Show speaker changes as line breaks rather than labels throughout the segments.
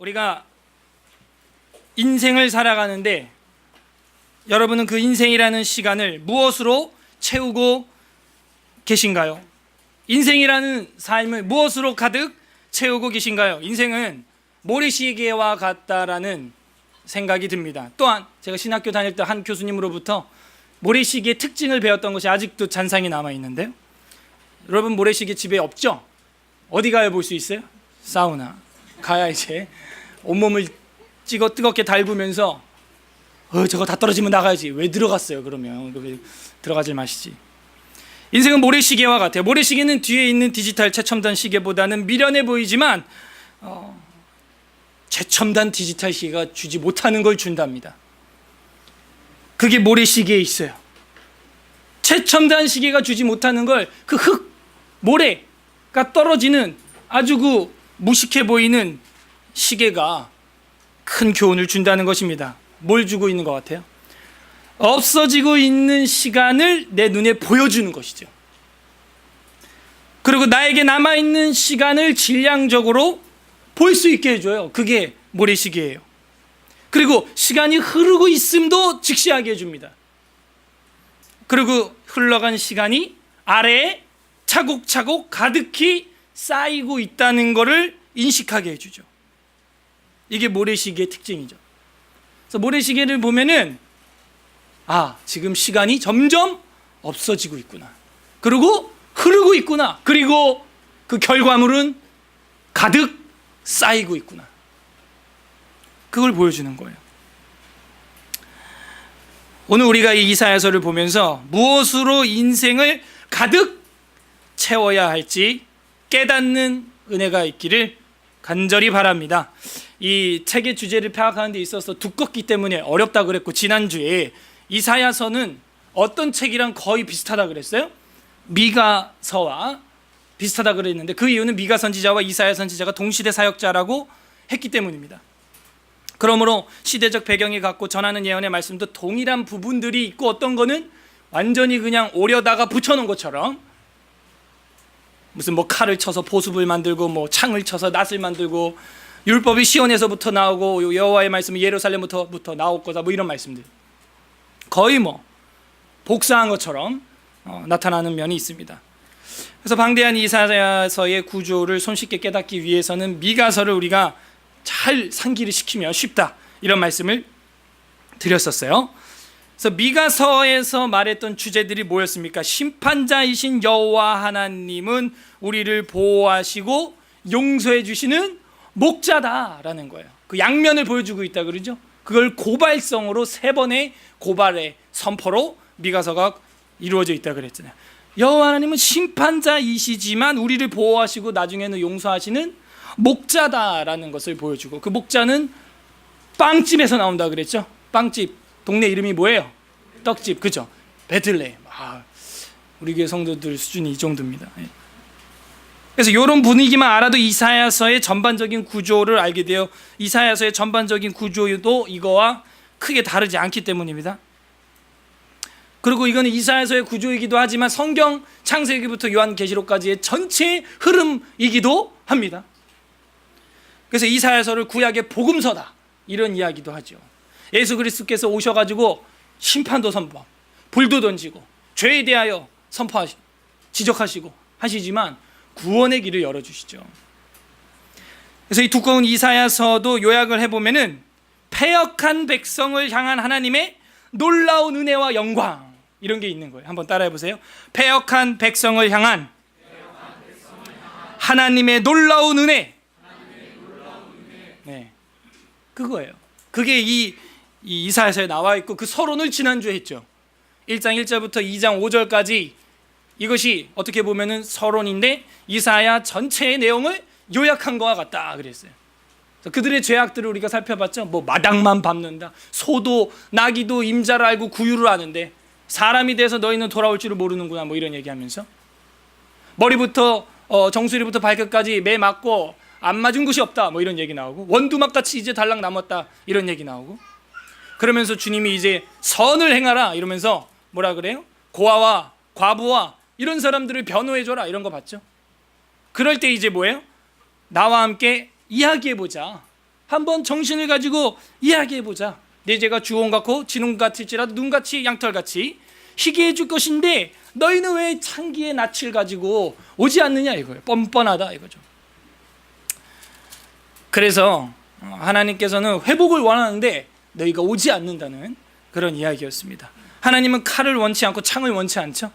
우리가 인생을 살아가는데 여러분은 그 인생이라는 시간을 무엇으로 채우고 계신가요? 인생이라는 삶을 무엇으로 가득 채우고 계신가요? 인생은 모래시계와 같다라는 생각이 듭니다. 또한 제가 신학교 다닐 때 한 교수님으로부터 모래시계의 특징을 배웠던 것이 아직도 잔상이 남아있는데요. 여러분 모래시계 집에 없죠? 어디 가야 볼 수 있어요? 사우나 가야 이제 온몸을 찍어 뜨겁게 달구면서 저거 다 떨어지면 나가야지. 왜 들어갔어요 그러면? 들어가지 마시지. 인생은 모래시계와 같아요. 모래시계는 뒤에 있는 디지털 최첨단 시계보다는 미련해 보이지만 최첨단 디지털 시계가 주지 못하는 걸 준답니다. 그게 모래시계에 있어요. 최첨단 시계가 주지 못하는 걸 그 모래가 떨어지는 아주 그 무식해 보이는 시계가 큰 교훈을 준다는 것입니다. 뭘 주고 있는 것 같아요? 없어지고 있는 시간을 내 눈에 보여주는 것이죠. 그리고 나에게 남아있는 시간을 질량적으로 볼 수 있게 해줘요. 그게 모래시계예요. 그리고 시간이 흐르고 있음도 직시하게 해줍니다. 그리고 흘러간 시간이 아래에 차곡차곡 가득히 쌓이고 있다는 것을 인식하게 해주죠. 이게 모래시계의 특징이죠. 그래서 모래시계를 보면은 지금 시간이 점점 없어지고 있구나. 그리고 흐르고 있구나. 그리고 그 결과물은 가득 쌓이고 있구나. 그걸 보여주는 거예요. 오늘 우리가 이 이사야서를 보면서 무엇으로 인생을 가득 채워야 할지 깨닫는 은혜가 있기를 간절히 바랍니다. 이 책의 주제를 파악하는 데 있어서 두껍기 때문에 어렵다 그랬고, 지난주에 이사야서는 어떤 책이랑 거의 비슷하다 그랬어요? 미가서와 비슷하다 그랬는데, 그 이유는 미가 선지자와 이사야 선지자가 동시대 사역자라고 했기 때문입니다. 그러므로 시대적 배경이 같고 전하는 예언의 말씀도 동일한 부분들이 있고, 어떤 거는 완전히 그냥 오려다가 붙여놓은 것처럼 무슨 칼을 쳐서 보습을 만들고 창을 쳐서 낫을 만들고 율법이 시온에서부터 나오고 여호와의 말씀이 예루살렘부터 나올 거다 이런 말씀들 거의 복사한 것처럼 나타나는 면이 있습니다. 그래서 방대한 이사야서의 구조를 손쉽게 깨닫기 위해서는 미가서를 우리가 잘 상기를 시키면 쉽다, 이런 말씀을 드렸었어요. 그래서 미가서에서 말했던 주제들이 뭐였습니까? 심판자이신 여호와 하나님은 우리를 보호하시고 용서해 주시는 목자다라는 거예요. 그 양면을 보여주고 있다 그러죠. 그걸 고발성으로 3번의 고발의 선포로 미가서가 이루어져 있다 그랬잖아요. 여호와 하나님은 심판자이시지만 우리를 보호하시고 나중에는 용서하시는 목자다라는 것을 보여주고, 그 목자는 빵집에서 나온다 그랬죠. 빵집 동네 이름이 뭐예요? 떡집, 그죠? 베들레헴. 우리 교회 성도들 수준이 이 정도입니다. 그래서 이런 분위기만 알아도 이사야서의 전반적인 구조를 알게 돼요. 이사야서의 전반적인 구조도 이거와 크게 다르지 않기 때문입니다. 그리고 이거는 이사야서의 구조이기도 하지만 성경 창세기부터 요한계시록까지의 전체 흐름이기도 합니다. 그래서 이사야서를 구약의 복음서다, 이런 이야기도 하죠. 예수 그리스도께서 오셔가지고 심판도 선포하고 불도 던지고 죄에 대하여 선포하시고 지적하시고 하시지만 구원의 길을 열어주시죠. 그래서 이 두꺼운 이사야서도 요약을 해보면은 패역한 백성을 향한 하나님의 놀라운 은혜와 영광, 이런 게 있는 거예요. 한번 따라해 보세요. 패역한 백성을 향한 하나님의 놀라운 은혜. 네, 그거예요. 그게 이 이사야서에 나와 있고, 그 서론을 지난주에 했죠. 1장 1절부터 2장 5절까지 이것이 어떻게 보면은 서론인데 이사야 전체의 내용을 요약한 것과 같다 그랬어요. 그들의 죄악들을 우리가 살펴봤죠. 마당만 밟는다, 소도 나귀도 임자를 알고 구유를 아는데 사람이 돼서 너희는 돌아올 줄을 모르는구나, 이런 얘기하면서 머리부터 정수리부터 발끝까지 매 맞고 안 맞은 곳이 없다, 이런 얘기 나오고, 원두막같이 이제 달랑 남았다, 이런 얘기 나오고, 그러면서 주님이 이제 선을 행하라 이러면서 뭐라 그래요? 고아와 과부와 이런 사람들을 변호해줘라, 이런 거 봤죠. 그럴 때 이제 뭐예요? 나와 함께 이야기해보자 한번 정신을 가지고 이야기해보자. 내 죄가 주홍 같고 진홍 같을지라도 눈같이 양털같이 희게 해줄 것인데 너희는 왜 창기의 낯을 가지고 오지 않느냐 이거예요. 뻔뻔하다 이거죠. 그래서 하나님께서는 회복을 원하는데 너희가 오지 않는다는 그런 이야기였습니다. 하나님은 칼을 원치 않고 창을 원치 않죠.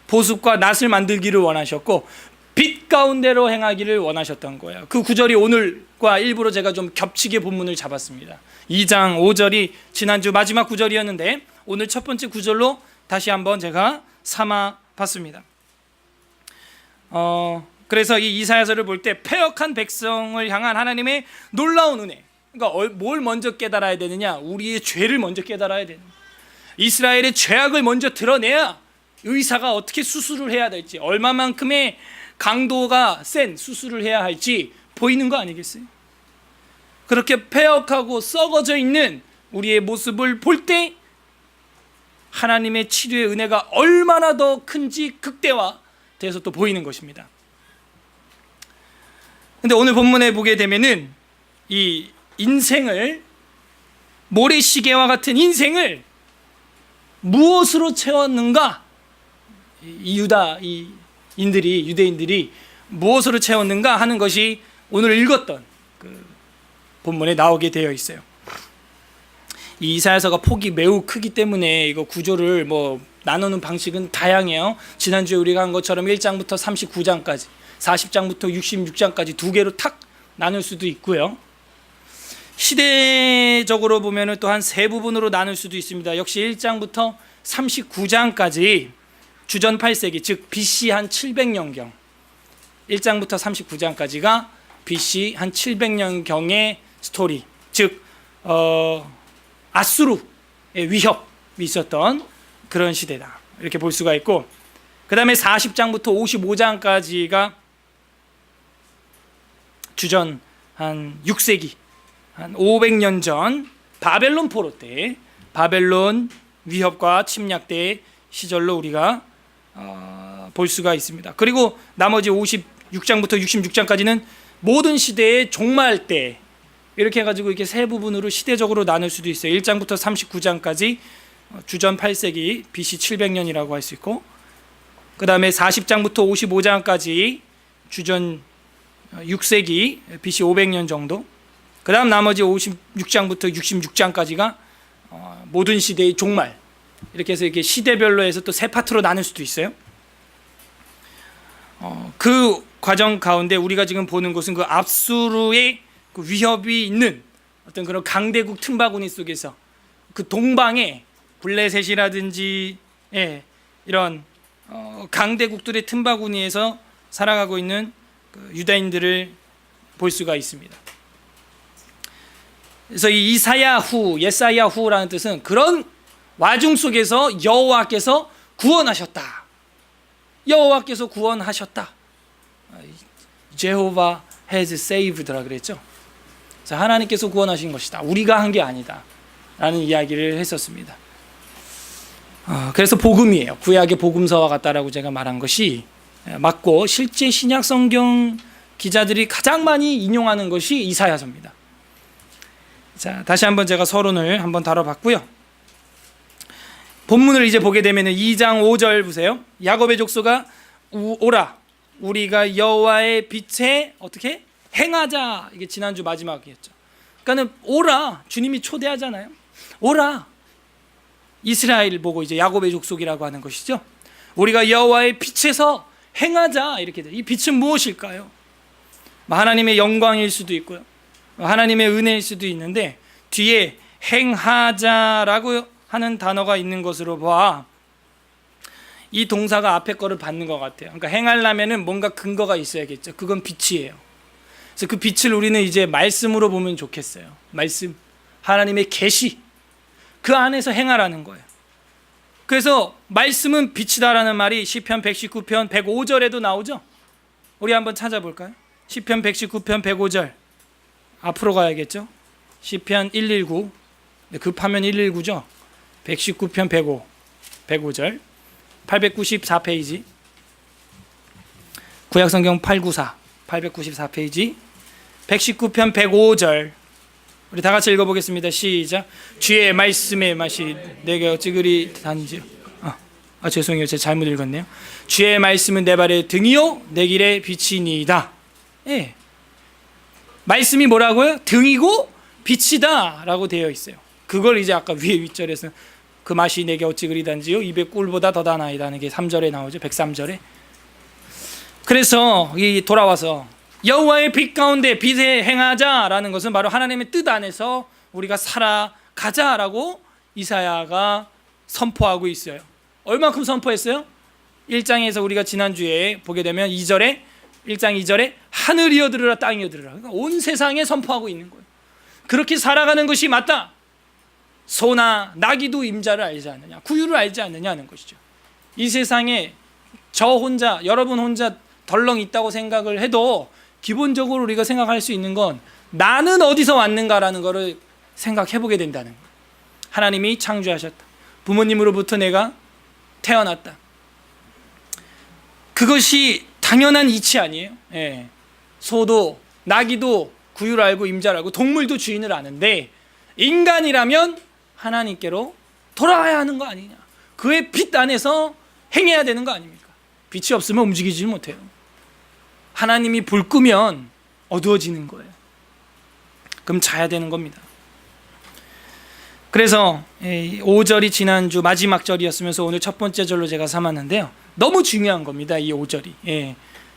보습과 낫을 만들기를 원하셨고 빛 가운데로 행하기를 원하셨던 거예요. 그 구절이 오늘과 일부러 제가 좀 겹치게 본문을 잡았습니다. 2장 5절이 지난주 마지막 구절이었는데 오늘 첫 번째 구절로 다시 한번 제가 삼아 봤습니다. 그래서 이 이사야서를 볼 때 패역한 백성을 향한 하나님의 놀라운 은혜, 그러니까 뭘 먼저 깨달아야 되느냐? 우리의 죄를 먼저 깨달아야 되는 거예요. 이스라엘의 죄악을 먼저 드러내야 의사가 어떻게 수술을 해야 될지, 얼마만큼의 강도가 센 수술을 해야 할지 보이는 거 아니겠어요? 그렇게 패역하고 썩어져 있는 우리의 모습을 볼 때 하나님의 치료의 은혜가 얼마나 더 큰지 극대화돼서 또 보이는 것입니다. 근데 오늘 본문에 보게 되면은 이 인생을, 모래시계와 같은 인생을 무엇으로 채웠는가? 유대인들이 무엇으로 채웠는가 하는 것이 오늘 읽었던 그 본문에 나오게 되어 있어요. 이 이사야서가 폭이 매우 크기 때문에 이거 구조를 뭐 나누는 방식은 다양해요. 지난주에 우리가 한 것처럼 1장부터 39장까지, 40장부터 66장까지 두 개로 탁 나눌 수도 있고요. 시대적으로 보면은 또 한 세 부분으로 나눌 수도 있습니다. 역시 1장부터 39장까지 주전 8세기, 즉 BC 한 700년경, 1장부터 39장까지가 BC 한 700년경의 스토리, 즉 아수르의 위협이 있었던 그런 시대다, 이렇게 볼 수가 있고, 그 다음에 40장부터 55장까지가 주전 한 6세기, 한 500년 전 바벨론 포로 때, 바벨론 위협과 침략 때 시절로 우리가 볼 수가 있습니다. 그리고 나머지 56장부터 66장까지는 모든 시대의 종말 때, 이렇게 해가지고 이렇게 세 부분으로 시대적으로 나눌 수도 있어요. 1장부터 39장까지 주전 8세기 BC 700년이라고 할 수 있고, 그 다음에 40장부터 55장까지 주전 6세기 BC 500년 정도, 그 다음 나머지 56장부터 66장까지가 모든 시대의 종말, 이렇게 해서 이렇게 시대별로 해서 또 세 파트로 나눌 수도 있어요. 그 과정 가운데 우리가 지금 보는 것은 그 압수르의 그 위협이 있는 어떤 그런 강대국 틈바구니 속에서 그 동방의 블레셋이라든지 이런 강대국들의 틈바구니에서 살아가고 있는 그 유다인들을 볼 수가 있습니다. 그래서 이 이사야후, 예사야후라는 뜻은 그런 와중 속에서 여호와께서 구원하셨다. 여호와께서 구원하셨다. Jehovah has saved라 그랬죠. 자, 하나님께서 구원하신 것이다. 우리가 한 게 아니다. 라는 이야기를 했었습니다. 그래서 복음이에요. 구약의 복음서와 같다라고 제가 말한 것이 맞고, 실제 신약 성경 기자들이 가장 많이 인용하는 것이 이사야서입니다. 자, 다시 한번 제가 서론을 한번 다뤄봤고요. 본문을 이제 보게 되면 2장 5절 보세요. 야곱의 족속아 오라, 우리가 여호와의 빛에 어떻게 행하자. 이게 지난주 마지막이었죠. 그러니까는 오라, 주님이 초대하잖아요. 오라, 이스라엘 보고 이제 야곱의 족속이라고 하는 것이죠. 우리가 여호와의 빛에서 행하자, 이렇게 돼요. 이 빛은 무엇일까요? 하나님의 영광일 수도 있고요, 하나님의 은혜일 수도 있는데, 뒤에 행하자라고 하는 단어가 있는 것으로 봐 이 동사가 앞에 거를 받는 것 같아요. 그러니까 행하려면은 뭔가 근거가 있어야겠죠. 그건 빛이에요. 그래서 그 빛을 우리는 이제 말씀으로 보면 좋겠어요. 말씀, 하나님의 계시, 그 안에서 행하라는 거예요. 그래서 말씀은 빛이다라는 말이 시편 119편 105절에도 나오죠. 우리 한번 찾아볼까요? 시편 119편 105절, 앞으로 가야겠죠. 시편 119, 급하면 119죠. 119편 105절 894페이지, 구약성경 894 894페이지 119편 105절 우리 다 같이 읽어보겠습니다. 시작. 주의 말씀의 맛이 내게 어찌 그리 단지요. 죄송해요, 제가 잘못 읽었네요. 주의 말씀은 내 발의 등이요 내 길의 빛이니이다. 예. 말씀이 뭐라고요? 등이고 빛이다 라고 되어 있어요. 그걸 이제 아까 위에 윗절에서 그 맛이 내게 어찌 그리 단지요 입의 꿀보다 더 다나이다는 게 3절에 나오죠. 103절에. 그래서 이 돌아와서 여호와의 빛 가운데 빛에 행하자라는 것은 바로 하나님의 뜻 안에서 우리가 살아가자라고 이사야가 선포하고 있어요. 얼마큼 선포했어요? 1장에서 우리가 지난주에 보게 되면 2절에 1장 2절에 하늘이여 들으라 땅이여 들으라. 그러니까 온 세상에 선포하고 있는 거예요. 그렇게 살아가는 것이 맞다. 소나 나귀도 임자를 알지 않느냐, 구유를 알지 않느냐는 것이죠. 이 세상에 저 혼자, 여러분 혼자 덜렁 있다고 생각을 해도 기본적으로 우리가 생각할 수 있는 건 나는 어디서 왔는가라는 것을 생각해 보게 된다는 거예요. 하나님이 창조하셨다. 부모님으로부터 내가 태어났다. 그것이 당연한 이치 아니에요? 예. 소도 나귀도 구유를 알고 임자를 알고 동물도 주인을 아는데 인간이라면 하나님께로 돌아와야 하는 거 아니냐. 그의 빛 안에서 행해야 되는 거 아닙니까? 빛이 없으면 움직이지 못해요. 하나님이 불 끄면 어두워지는 거예요. 그럼 자야 되는 겁니다. 그래서 5절이 지난주 마지막 절이었으면서 오늘 첫 번째 절로 제가 삼았는데요. 너무 중요한 겁니다. 이 5절이.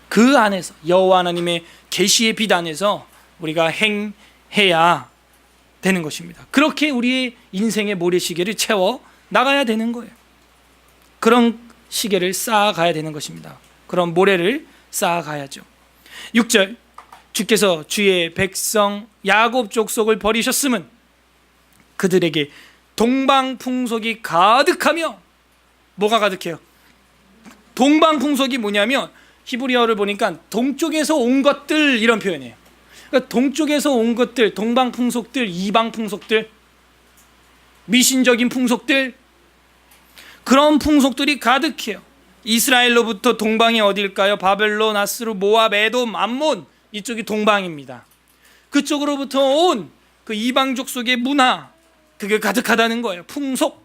그 안에서 여호와 하나님의 계시의 빛 안에서 우리가 행해야 되는 것입니다. 그렇게 우리의 인생의 모래시계를 채워 나가야 되는 거예요. 그런 시계를 쌓아가야 되는 것입니다. 그런 모래를 쌓아가야죠. 6절 주께서 주의 백성 야곱 족속을 버리셨음은 그들에게 동방풍속이 가득하며 뭐가 가득해요? 동방풍속이 뭐냐면 히브리어를 보니까 동쪽에서 온 것들 이런 표현이에요. 그러니까 동쪽에서 온 것들, 동방풍속들, 이방풍속들, 미신적인 풍속들, 그런 풍속들이 가득해요. 이스라엘로부터 동방이 어딜까요? 바벨론, 아스루, 모압, 에돔, 암몬, 이쪽이 동방입니다. 그쪽으로부터 온 그 이방족 속의 문화, 그게 가득하다는 거예요. 풍속.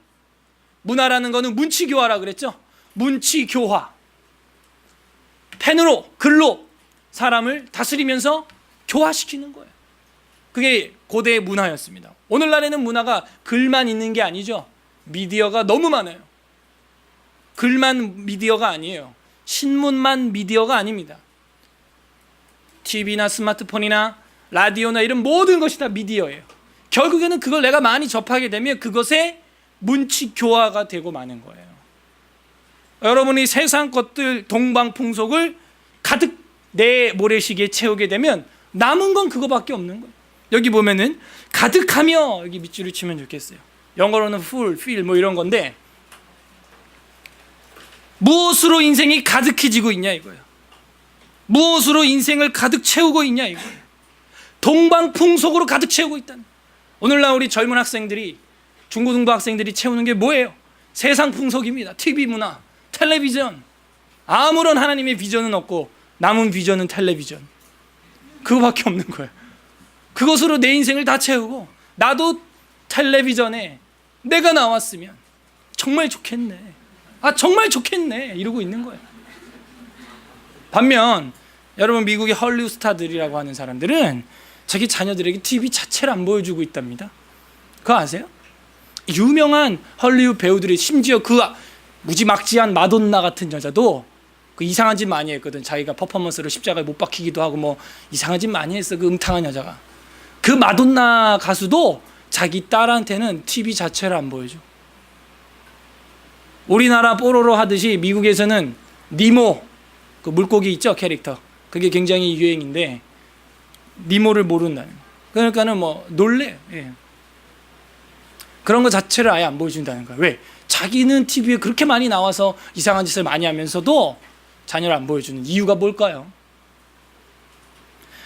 문화라는 거는 문치교화라 그랬죠. 문치교화. 펜으로, 글로 사람을 다스리면서 교화시키는 거예요. 그게 고대의 문화였습니다. 오늘날에는 문화가 글만 있는 게 아니죠. 미디어가 너무 많아요. 글만 미디어가 아니에요. 신문만 미디어가 아닙니다. TV나 스마트폰이나 라디오나 이런 모든 것이 다 미디어예요. 결국에는 그걸 내가 많이 접하게 되면 그것에 문치교화가 되고 마는 거예요. 여러분이 세상 것들 동방풍속을 가득 내 모래시계에 채우게 되면 남은 건 그거밖에 없는 거예요. 여기 보면은 가득하며 여기 밑줄을 치면 좋겠어요. 영어로는 full, fill 뭐 이런 건데 무엇으로 인생이 가득해지고 있냐 이거예요. 무엇으로 인생을 가득 채우고 있냐 이거예요. 동방풍속으로 가득 채우고 있다는 거예요. 오늘날 우리 젊은 학생들이 중고등부 학생들이 채우는 게 뭐예요? 세상 풍속입니다. TV 문화, 텔레비전. 아무런 하나님의 비전은 없고 남은 비전은 텔레비전. 그거밖에 없는 거예요. 그것으로 내 인생을 다 채우고 나도 텔레비전에 내가 나왔으면 정말 좋겠네. 정말 좋겠네. 이러고 있는 거예요. 반면 여러분 미국의 헐리우드 스타들이라고 하는 사람들은 자기 자녀들에게 TV 자체를 안 보여주고 있답니다. 그거 아세요? 유명한 헐리우드 배우들이 심지어 그 무지막지한 마돈나 같은 여자도 그 이상한 짓 많이 했거든. 자기가 퍼포먼스로 십자가에 못 박히기도 하고 뭐 이상한 짓 많이 했어. 그 음탕한 여자가. 그 마돈나 가수도 자기 딸한테는 TV 자체를 안 보여줘. 우리나라 뽀로로 하듯이 미국에서는 니모 그 물고기 있죠 캐릭터 그게 굉장히 유행인데 니모를 모른다는 거예요. 그러니까는 뭐 놀래. 그런 거 자체를 아예 안 보여준다는 거예요. 왜? 자기는 TV에 그렇게 많이 나와서 이상한 짓을 많이 하면서도 자녀를 안 보여주는 이유가 뭘까요?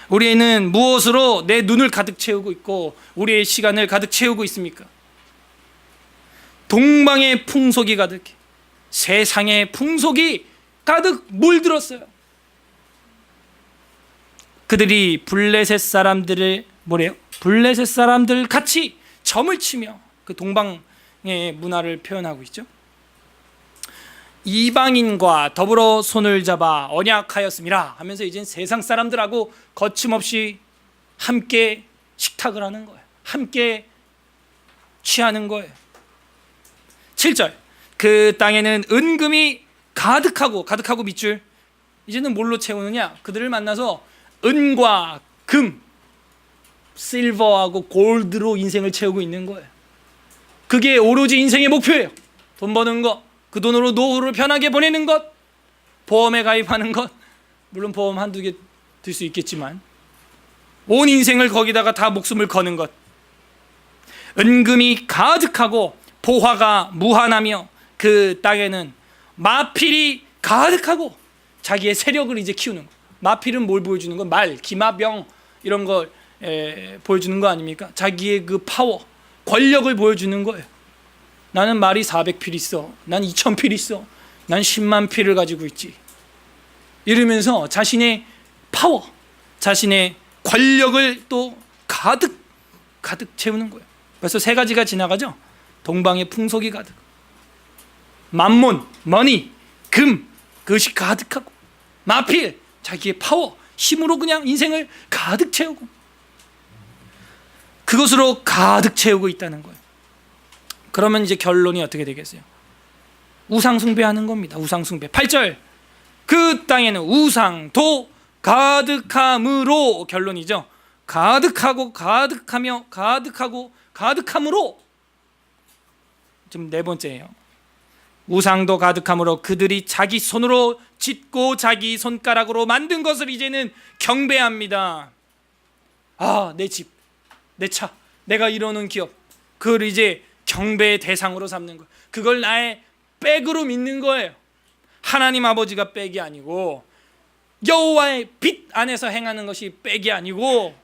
우리는 무엇으로 내 눈을 가득 채우고 있고 우리의 시간을 가득 채우고 있습니까? 동방의 풍속이 가득해. 세상의 풍속이 가득 물들었어요. 그들이 블레셋 사람들을 뭐래요? 블레셋 사람들 같이 점을 치며 그 동방의 문화를 표현하고 있죠. 이방인과 더불어 손을 잡아 언약하였음이라 하면서 이제 세상 사람들하고 거침없이 함께 식탁을 하는 거예요. 함께 취하는 거예요. 7절 그 땅에는 은금이 가득하고 밑줄 이제는 뭘로 채우느냐? 그들을 만나서 은과 금, 실버하고 골드로 인생을 채우고 있는 거예요. 그게 오로지 인생의 목표예요. 돈 버는 거, 그 돈으로 노후를 편하게 보내는 것, 보험에 가입하는 것, 물론 보험 한두 개 들 수 있겠지만 온 인생을 거기다가 다 목숨을 거는 것. 은금이 가득하고 보화가 무한하며 그 땅에는 마필이 가득하고 자기의 세력을 이제 키우는 거. 마필은 뭘 보여주는 거? 말, 기마병 이런 걸 보여주는 거 아닙니까? 자기의 그 파워, 권력을 보여주는 거예요. 나는 말이 400필 있어. 난 2000필 있어. 난 10만 필을 가지고 있지. 이러면서 자신의 파워, 자신의 권력을 또 가득 채우는 거예요. 벌써 3가지가 지나가죠. 동방의 풍속이 가득, 만몬, 머니, 금, 그것이 가득하고, 마필, 자기의 파워, 힘으로 그냥 인생을 가득 채우고, 그것으로 가득 채우고 있다는 거예요. 그러면 이제 결론이 어떻게 되겠어요? 우상 숭배하는 겁니다. 우상 숭배. 8절 그 땅에는 우상도 가득함으로, 결론이죠. 가득하고 가득하며 가득하고 가득함으로. 지금 4번째예요. 우상도 가득함으로 그들이 자기 손으로 짓고 자기 손가락으로 만든 것을 이제는 경배합니다. 아, 내 집, 내 차, 내가 이루는 기업, 그걸 이제 경배의 대상으로 삼는 거예요. 그걸 나의 백으로 믿는 거예요. 하나님 아버지가 백이 아니고, 여호와의 빛 안에서 행하는 것이 백이 아니고,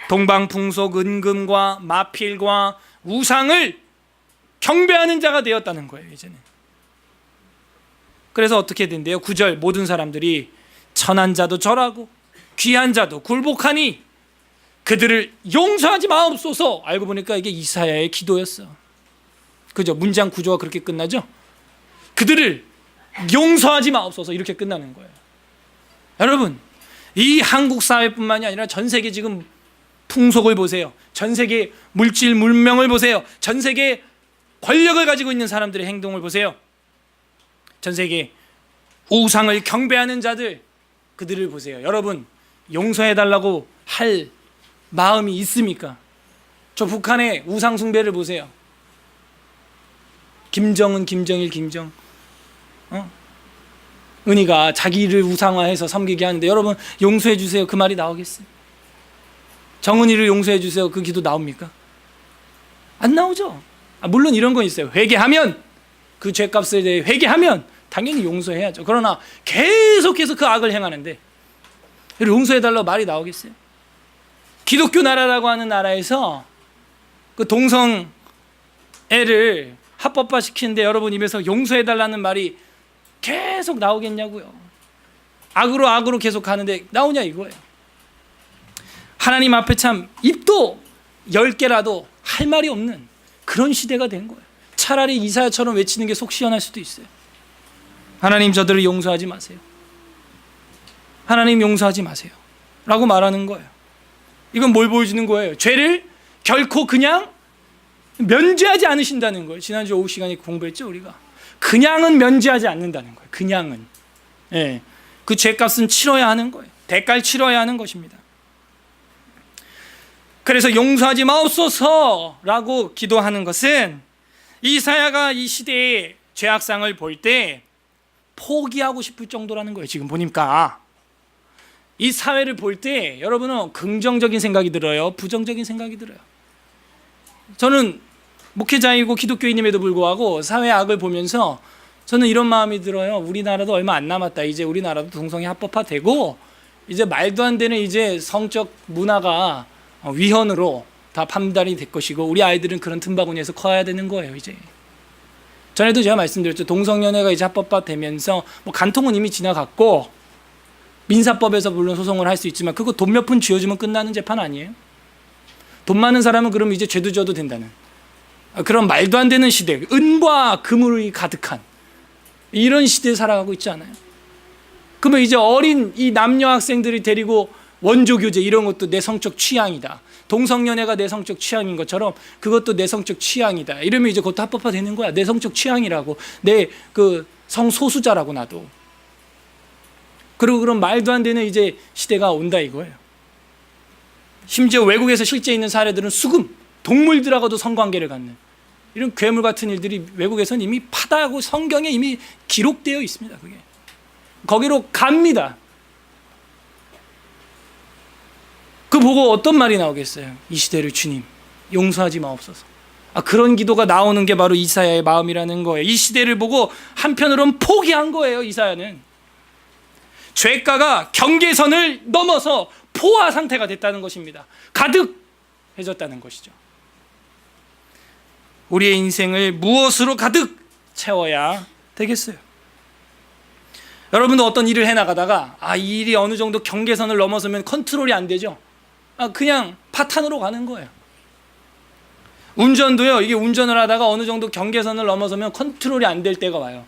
동방풍속 은금과 마필과 우상을 경배하는 자가 되었다는 거예요. 이제는. 그래서 어떻게 된대요? 9절 모든 사람들이 천한 자도 절하고 귀한 자도 굴복하니 그들을 용서하지 마옵소서. 알고 보니까 이게 이사야의 기도였어. 그죠? 문장 구조가 그렇게 끝나죠? 그들을 용서하지 마옵소서, 이렇게 끝나는 거예요. 여러분, 이 한국 사회뿐만이 아니라 전 세계 지금 풍속을 보세요. 전 세계 물질 문명을 보세요. 전 세계 권력을 가지고 있는 사람들의 행동을 보세요. 전 세계 우상을 경배하는 자들, 그들을 보세요. 여러분, 용서해달라고 할 마음이 있습니까? 저 북한의 우상 숭배를 보세요. 김정은, 김정일, 은희가 자기를 우상화해서 섬기게 하는데, 여러분 용서해 주세요 그 말이 나오겠어요? 정은이를 용서해 주세요 그 기도 나옵니까? 안 나오죠. 물론 이런 건 있어요. 회개하면, 그 죄값에 대해 회개하면 당연히 용서해야죠. 그러나 계속해서 그 악을 행하는데 용서해달라고 말이 나오겠어요? 기독교 나라라고 하는 나라에서 그 동성 애를 합법화 시키는데 여러분 입에서 용서해달라는 말이 계속 나오겠냐고요. 악으로 계속 가는데 나오냐 이거예요. 하나님 앞에 참 입도 10개라도 할 말이 없는 그런 시대가 된 거예요. 차라리 이사야처럼 외치는 게 속 시원할 수도 있어요. 하나님 저들을 용서하지 마세요. 하나님 용서하지 마세요 라고 말하는 거예요. 이건 뭘 보여주는 거예요? 죄를 결코 그냥 면제하지 않으신다는 거예요. 지난주 오후 시간에 공부했죠 우리가. 그냥은 면제하지 않는다는 거예요. 그냥은. 예, 그 죄값은 치러야 하는 거예요. 대가를 치러야 하는 것입니다. 그래서 용서하지 마옵소서라고 기도하는 것은 이사야가 이 시대의 죄악상을 볼 때 포기하고 싶을 정도라는 거예요. 지금 보니까 이 사회를 볼 때 여러분은 긍정적인 생각이 들어요? 부정적인 생각이 들어요? 저는 목회자이고 기독교인임에도 불구하고 사회 악을 보면서 저는 이런 마음이 들어요. 우리나라도 얼마 안 남았다. 이제 우리나라도 동성애 합법화되고 이제 말도 안 되는 이제 성적 문화가 위헌으로 다 판단이 될 것이고 우리 아이들은 그런 틈바구니에서 커야 되는 거예요. 이제 전에도 제가 말씀드렸죠. 동성연애가 이제 합법화되면서 뭐 간통은 이미 지나갔고 민사법에서 물론 소송을 할 수 있지만 그거 돈 몇 푼 쥐어주면 끝나는 재판 아니에요? 돈 많은 사람은 그럼 이제 죄도 져도 된다는 그런 말도 안 되는 시대, 은과 금으로 가득한 이런 시대에 살아가고 있지 않아요? 그러면 이제 어린 이 남녀 학생들이 데리고 원조교제 이런 것도 내 성적 취향이다. 동성연애가 내 성적 취향인 것처럼 그것도 내 성적 취향이다. 이러면 이제 그것도 합법화 되는 거야. 내 성적 취향이라고. 내 그 성소수자라고 나도. 그리고 그런 말도 안 되는 이제 시대가 온다 이거예요. 심지어 외국에서 실제 있는 사례들은 수금, 동물들하고도 성관계를 갖는 이런 괴물 같은 일들이 외국에서는 이미 파다하고 성경에 이미 기록되어 있습니다. 그게. 거기로 갑니다. 그 보고 어떤 말이 나오겠어요? 이 시대를 주님 용서하지 마옵소서. 그런 기도가 나오는 게 바로 이사야의 마음이라는 거예요. 이 시대를 보고 한편으로는 포기한 거예요. 이사야는 죄가가 경계선을 넘어서 포화 상태가 됐다는 것입니다. 가득해졌다는 것이죠. 우리의 인생을 무엇으로 가득 채워야 되겠어요? 여러분도 어떤 일을 해나가다가 이 일이 어느 정도 경계선을 넘어서면 컨트롤이 안 되죠. 그냥 파탄으로 가는 거예요. 운전도요. 이게 운전을 하다가 어느 정도 경계선을 넘어서면 컨트롤이 안 될 때가 와요.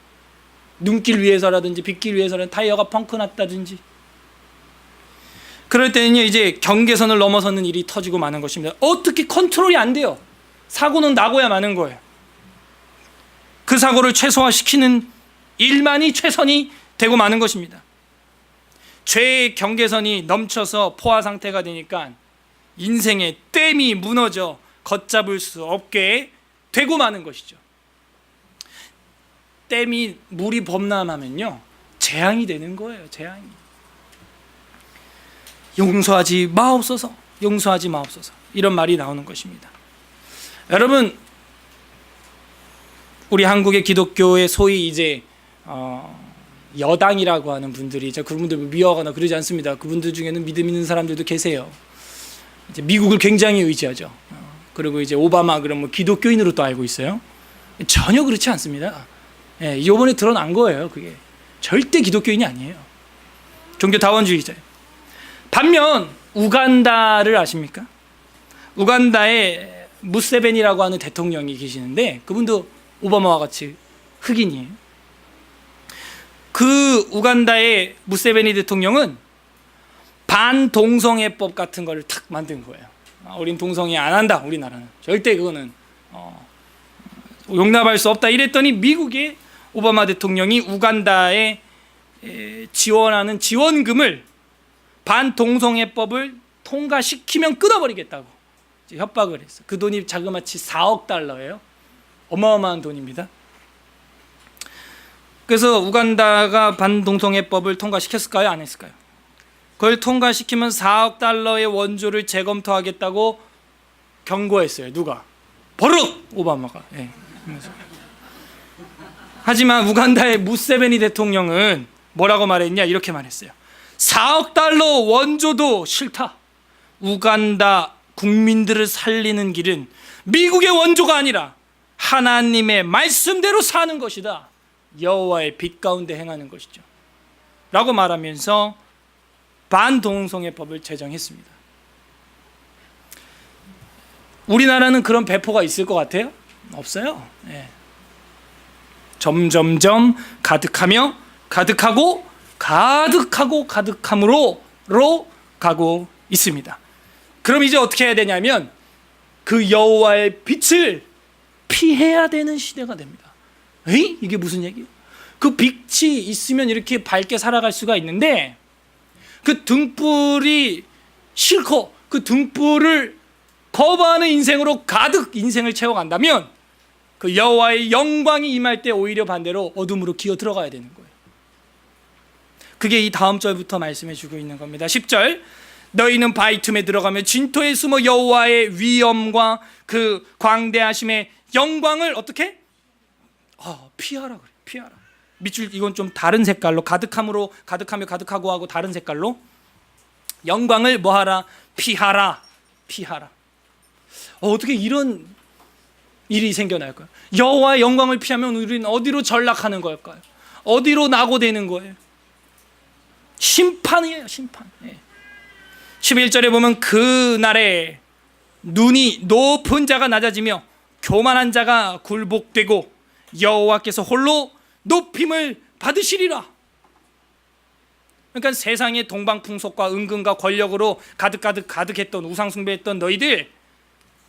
눈길 위에서라든지 빗길 위에서라든지 타이어가 펑크 났다든지. 그럴 때는요 이제 경계선을 넘어서는 일이 터지고 마는 것입니다. 어떻게 컨트롤이 안 돼요? 사고는 나고야 마는 거예요. 그 사고를 최소화시키는 일만이 최선이 되고 마는 것입니다. 죄의 경계선이 넘쳐서 포화 상태가 되니까 인생의 댐이 무너져 걷잡을 수 없게 되고 마는 것이죠. 댐이 물이 범람하면요 재앙이 되는 거예요. 재앙이. 용서하지 마옵소서. 용서하지 마옵소서. 이런 말이 나오는 것입니다. 여러분, 우리 한국의 기독교의 소위 이제 여당이라고 하는 분들이 그분들 미워하거나 그러지 않습니다. 그분들 중에는 믿음 있는 사람들도 계세요. 이제 미국을 굉장히 의지하죠. 그리고 이제 오바마 그러면 기독교인으로 또 알고 있어요. 전혀 그렇지 않습니다. 이번에 드러난 거예요. 그게 절대 기독교인이 아니에요. 종교 다원주의자예요. 반면 우간다를 아십니까? 우간다에 무세베니라고 하는 대통령이 계시는데 그분도 오바마와 같이 흑인이에요. 그 우간다의 무세베니 대통령은 반동성애법 같은 거를 탁 만든 거예요. 우린 동성애 안 한다. 우리나라는 절대 그거는 용납할 수 없다 이랬더니 미국의 오바마 대통령이 우간다에 지원하는 지원금을 반동성애법을 통과시키면 끊어버리겠다고 협박을 했어요. 그 돈이 자그마치 4억 달러예요. 어마어마한 돈입니다. 그래서 우간다가 반동성애법을 통과시켰을까요? 안 했을까요? 그걸 통과시키면 4억 달러의 원조를 재검토하겠다고 경고했어요. 누가? 버럭! 오바마가. 하지만 우간다의 무세베니 대통령은 뭐라고 말했냐? 이렇게 말했어요. 4억 달러 원조도 싫다. 우간다 국민들을 살리는 길은 미국의 원조가 아니라 하나님의 말씀대로 사는 것이다. 여호와의 빛 가운데 행하는 것이죠. 라고 말하면서 반동성애법을 제정했습니다. 우리나라는 그런 배포가 있을 것 같아요? 없어요. 점점점 가득하며 가득하고 가득함으로 가고 있습니다. 그럼 이제 어떻게 해야 되냐면 그 여호와의 빛을 피해야 되는 시대가 됩니다. 이게 무슨 얘기예요? 그 빛이 있으면 이렇게 밝게 살아갈 수가 있는데 그 등불이 싫고 그 등불을 거부하는 인생으로 가득 인생을 채워간다면 그 여호와의 영광이 임할 때 오히려 반대로 어둠으로 기어 들어가야 되는 거예요. 그게 이 다음 절부터 말씀해 주고 있는 겁니다. 10절 너희는 바위 틈에 들어가며 진토에 숨어 여호와의 위엄과 그 광대하심의 영광을 어떻게? 피하라 그래. 피하라. 밑줄 이건 좀 다른 색깔로 가득함으로 가득하며 가득하고 하고 다른 색깔로 영광을 뭐하라? 피하라. 피하라. 어떻게 이런 일이 생겨날까요? 여호와의 영광을 피하면 우리는 어디로 전락하는 걸까요? 어디로 낙오되는 거예요? 심판이에요, 심판. 11절에 보면 그날에 눈이 높은 자가 낮아지며 교만한 자가 굴복되고 여호와께서 홀로 높임을 받으시리라. 그러니까 세상의 동방풍속과 은근과 권력으로 가득했던 우상숭배했던 너희들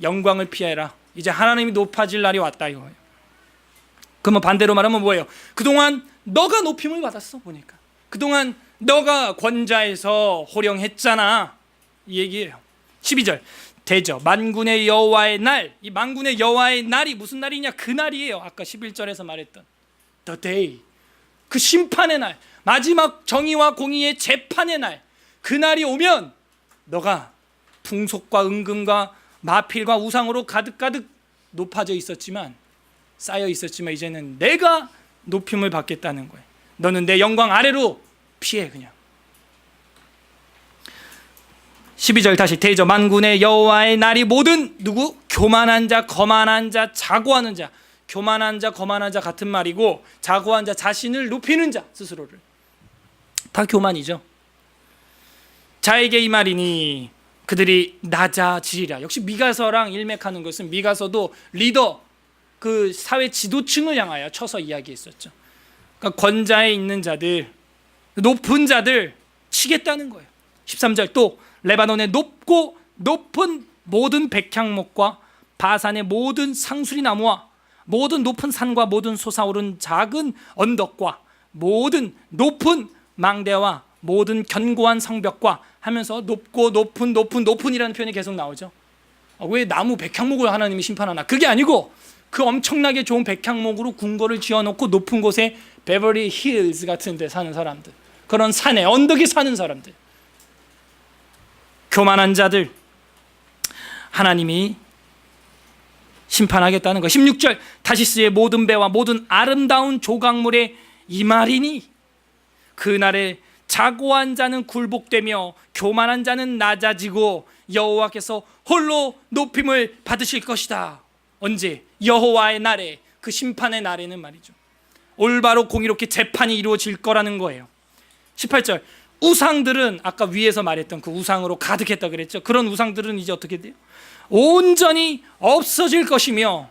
영광을 피해라. 이제 하나님이 높아질 날이 왔다 이거예요. 그러면 반대로 말하면 뭐예요? 그동안 너가 높임을 받았어. 보니까 그동안 너가 권좌에서 호령했잖아, 이 얘기예요. 12절 대저 만군의 여호와의 날. 이 만군의 여호와의 날이 무슨 날이냐? 그 날이에요. 아까 11절에서 말했던 The day, 그 심판의 날, 마지막 정의와 공의의 재판의 날. 그 날이 오면 너가 풍속과 은금과 마필과 우상으로 가득 높아져 있었지만, 쌓여 있었지만 이제는 내가 높임을 받겠다는 거예요. 너는 내 영광 아래로 피해. 그냥 12절 다시 대저 만군의 여호와의 날이 모든 누구? 교만한 자, 거만한 자, 자고하는 자. 교만한 자, 거만한 자 같은 말이고, 자고한 자, 자신을 높이는 자, 스스로를. 다 교만이죠. 자에게 이 말이니 그들이 낮아지리라. 역시 미가서랑 일맥하는 것은, 미가서도 리더, 그 사회 지도층을 향하여 쳐서 이야기했었죠. 그러니까 권좌에 있는 자들, 높은 자들 치겠다는 거예요. 13절 또 레바논의 높고 높은 모든 백향목과 바산의 모든 상수리 나무와 모든 높은 산과 모든 솟아오른 작은 언덕과 모든 높은 망대와 모든 견고한 성벽과 하면서 높고 높은이라는 표현이 계속 나오죠. 왜 나무 백향목을 하나님이 심판하나? 그게 아니고 그 엄청나게 좋은 백향목으로 궁궐을 지어놓고 높은 곳에 베버리 힐즈 같은 데 사는 사람들, 그런 산에 언덕에 사는 사람들, 교만한 자들 하나님이 심판하겠다는 거. 16절 타시스의 모든 배와 모든 아름다운 조각물의 이 말이니 그날에 자고한 자는 굴복되며 교만한 자는 낮아지고 여호와께서 홀로 높임을 받으실 것이다. 언제? 여호와의 날에, 그 심판의 날에는 말이죠. 올바로 공의롭게 재판이 이루어질 거라는 거예요. 18절 우상들은 아까 위에서 말했던 그 우상으로 가득했다 그랬죠. 그런 우상들은 이제 어떻게 돼요? 온전히 없어질 것이며,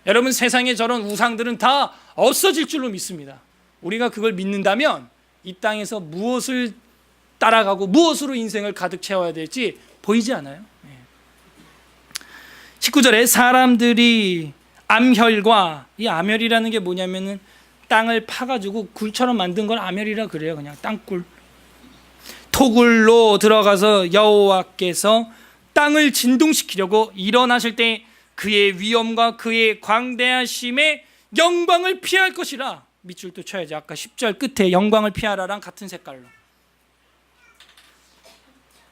여러분 세상에 저런 우상들은 다 없어질 줄로 믿습니다. 우리가 그걸 믿는다면 이 땅에서 무엇을 따라가고 무엇으로 인생을 가득 채워야 될지 보이지 않아요? 19절에 사람들이 암혈과, 이 암혈이라는 게 뭐냐면은 땅을 파가지고 굴처럼 만든 걸 암혈이라 그래요. 그냥 땅굴. 토굴로 들어가서 여호와께서 땅을 진동시키려고 일어나실 때 그의 위엄과 그의 광대하심의 영광을 피할 것이라. 밑줄도 쳐야지. 아까 10절 끝에 영광을 피하라랑 같은 색깔로.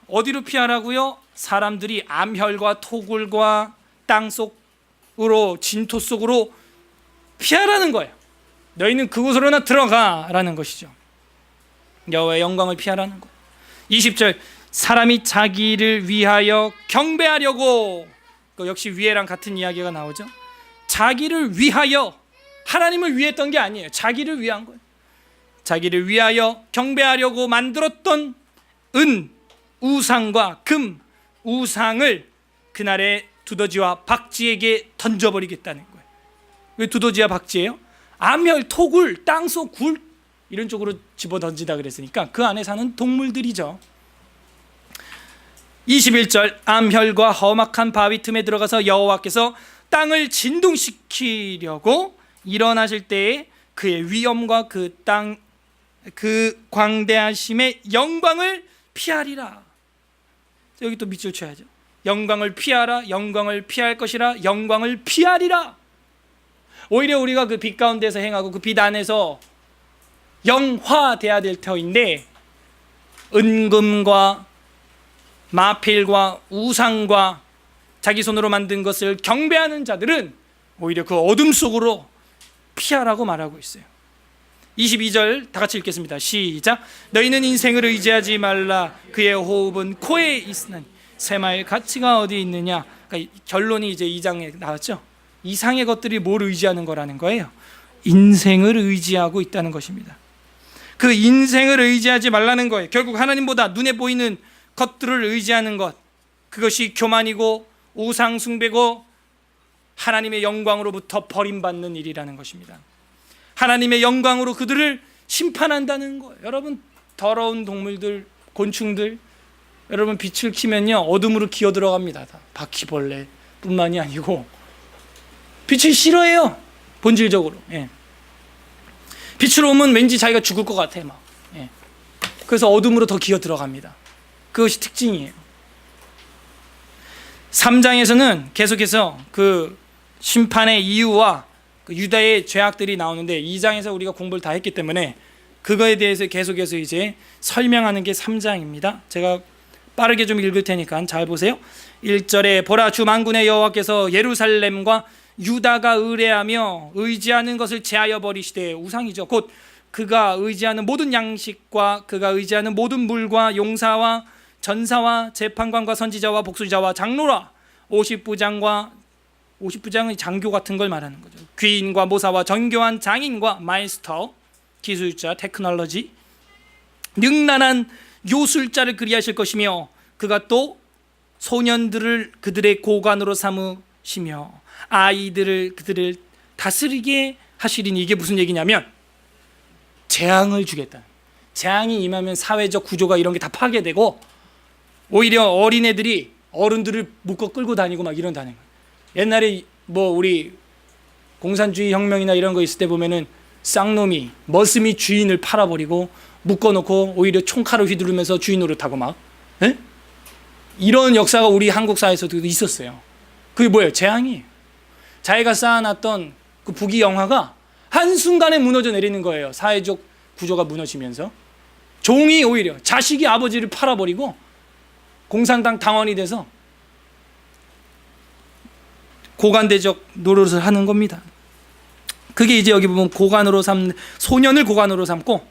어디로 피하라고요? 사람들이 암혈과 토굴과 땅 속으로, 진토 속으로 피하라는 거예요. 너희는 그곳으로나 들어가라는 것이죠. 여호와의 영광을 피하라는 거예요. 20절 사람이 자기를 위하여 경배하려고, 역시 위에랑 같은 이야기가 나오죠. 자기를 위하여, 하나님을 위했던 게 아니에요. 자기를 위한 거예요. 자기를 위하여 경배하려고 만들었던 은, 우상과 금, 우상을 그날에 두더지와 박쥐에게 던져버리겠다는 거예요. 왜 두더지와 박쥐예요? 암혈, 토굴, 땅속, 굴 이런 쪽으로 집어 던지다 그랬으니까 그 안에 사는 동물들이죠. 21절 암혈과 험악한 바위 틈에 들어가서 여호와께서 땅을 진동시키려고 일어나실 때에 그의 위엄과 그 땅, 그 광대하심의 영광을 피하리라. 여기 또 밑줄 쳐야죠. 영광을 피하라, 영광을 피할 것이라, 영광을 피하리라. 오히려 우리가 그 빛 가운데서 행하고 그 빛 안에서 영화돼야 될 터인데, 은금과 마필과 우상과 자기 손으로 만든 것을 경배하는 자들은 오히려 그 어둠 속으로 피하라고 말하고 있어요. 22절 다 같이 읽겠습니다. 시작. 너희는 인생을 의지하지 말라. 그의 호흡은 코에 있으나니 세마의 가치가 어디 있느냐. 그러니까 결론이 이제 2장에 나왔죠. 이상의 것들이 뭘 의지하는 거라는 거예요. 인생을 의지하고 있다는 것입니다. 그 인생을 의지하지 말라는 거예요. 결국 하나님보다 눈에 보이는 것들을 의지하는 것, 그것이 교만이고 우상 숭배고 하나님의 영광으로부터 버림받는 일이라는 것입니다. 하나님의 영광으로 그들을 심판한다는 거예요. 여러분, 더러운 동물들, 곤충들, 여러분 빛을 키면요 어둠으로 기어 들어갑니다. 다 바퀴벌레 뿐만이 아니고 빛을 싫어해요. 본질적으로. 예. 빛으로 오면 왠지 자기가 죽을 것 같아 막. 예. 그래서 어둠으로 더 기어 들어갑니다. 그것이 특징이에요. 3장에서는 계속해서 그 심판의 이유와 그 유다의 죄악들이 나오는데 2장에서 우리가 공부를 다 했기 때문에 그거에 대해서 계속해서 이제 설명하는 게 3장입니다. 제가 빠르게 좀 읽을 테니까 잘 보세요. 1절에 보라 주 만군의 여호와께서 예루살렘과 유다가 의뢰하며 의지하는 것을 제하여 버리시되, 우상이죠. 곧 그가 의지하는 모든 양식과 그가 의지하는 모든 물과 용사와 전사와 재판관과 선지자와 복수자와 장로라, 50부장과 50부장의 장교 같은 걸 말하는 거죠. 귀인과 모사와 정교한 장인과 마이스터, 기술자, 테크놀로지, 능란한 요술자를 그리하실 것이며 그가 또 소년들을 그들의 고관으로 삼으시며 아이들을 그들을 다스리게 하시리니, 이게 무슨 얘기냐면 재앙을 주겠다. 재앙이 임하면 사회적 구조가 이런 게 다 파괴되고 오히려 어린애들이 어른들을 묶어 끌고 다니고 막 이런다는 거예요. 옛날에 뭐 우리 공산주의 혁명이나 이런 거 있을 때 보면은 쌍놈이 머슴이 주인을 팔아버리고 묶어놓고 오히려 총칼을 휘두르면서 주인 노릇하고 막, 에? 이런 역사가 우리 한국 사회에서도 있었어요. 그게 뭐예요? 재앙이에요. 자기가 쌓아놨던 그 부귀 영화가 한순간에 무너져 내리는 거예요. 사회적 구조가 무너지면서 종이 오히려 자식이 아버지를 팔아버리고 공산당 당원이 돼서 고관대적 노릇을 하는 겁니다. 그게 이제 여기 보면 소년을 고관으로 삼고,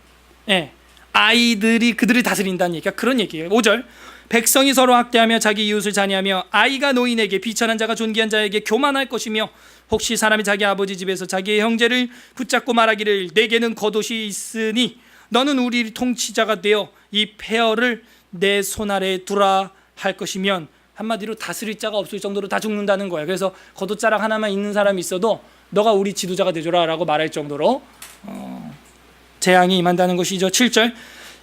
예, 아이들이 그들을 다스린다는 얘기가 그런 얘기예요. 5절 백성이 서로 학대하며 자기 이웃을 잔해하며 아이가 노인에게 비천한 자가 존귀한 자에게 교만할 것이며, 혹시 사람이 자기 아버지 집에서 자기의 형제를 붙잡고 말하기를 내게는 겉옷이 있으니 너는 우리 통치자가 되어 이 폐허를 내 손 아래 두라 할 것이면, 한마디로 다스릴 자가 없을 정도로 다 죽는다는 거예요. 그래서 겉옷자락 하나만 있는 사람이 있어도 너가 우리 지도자가 되줘라 라고 말할 정도로 재앙이 임한다는 것이죠. 7절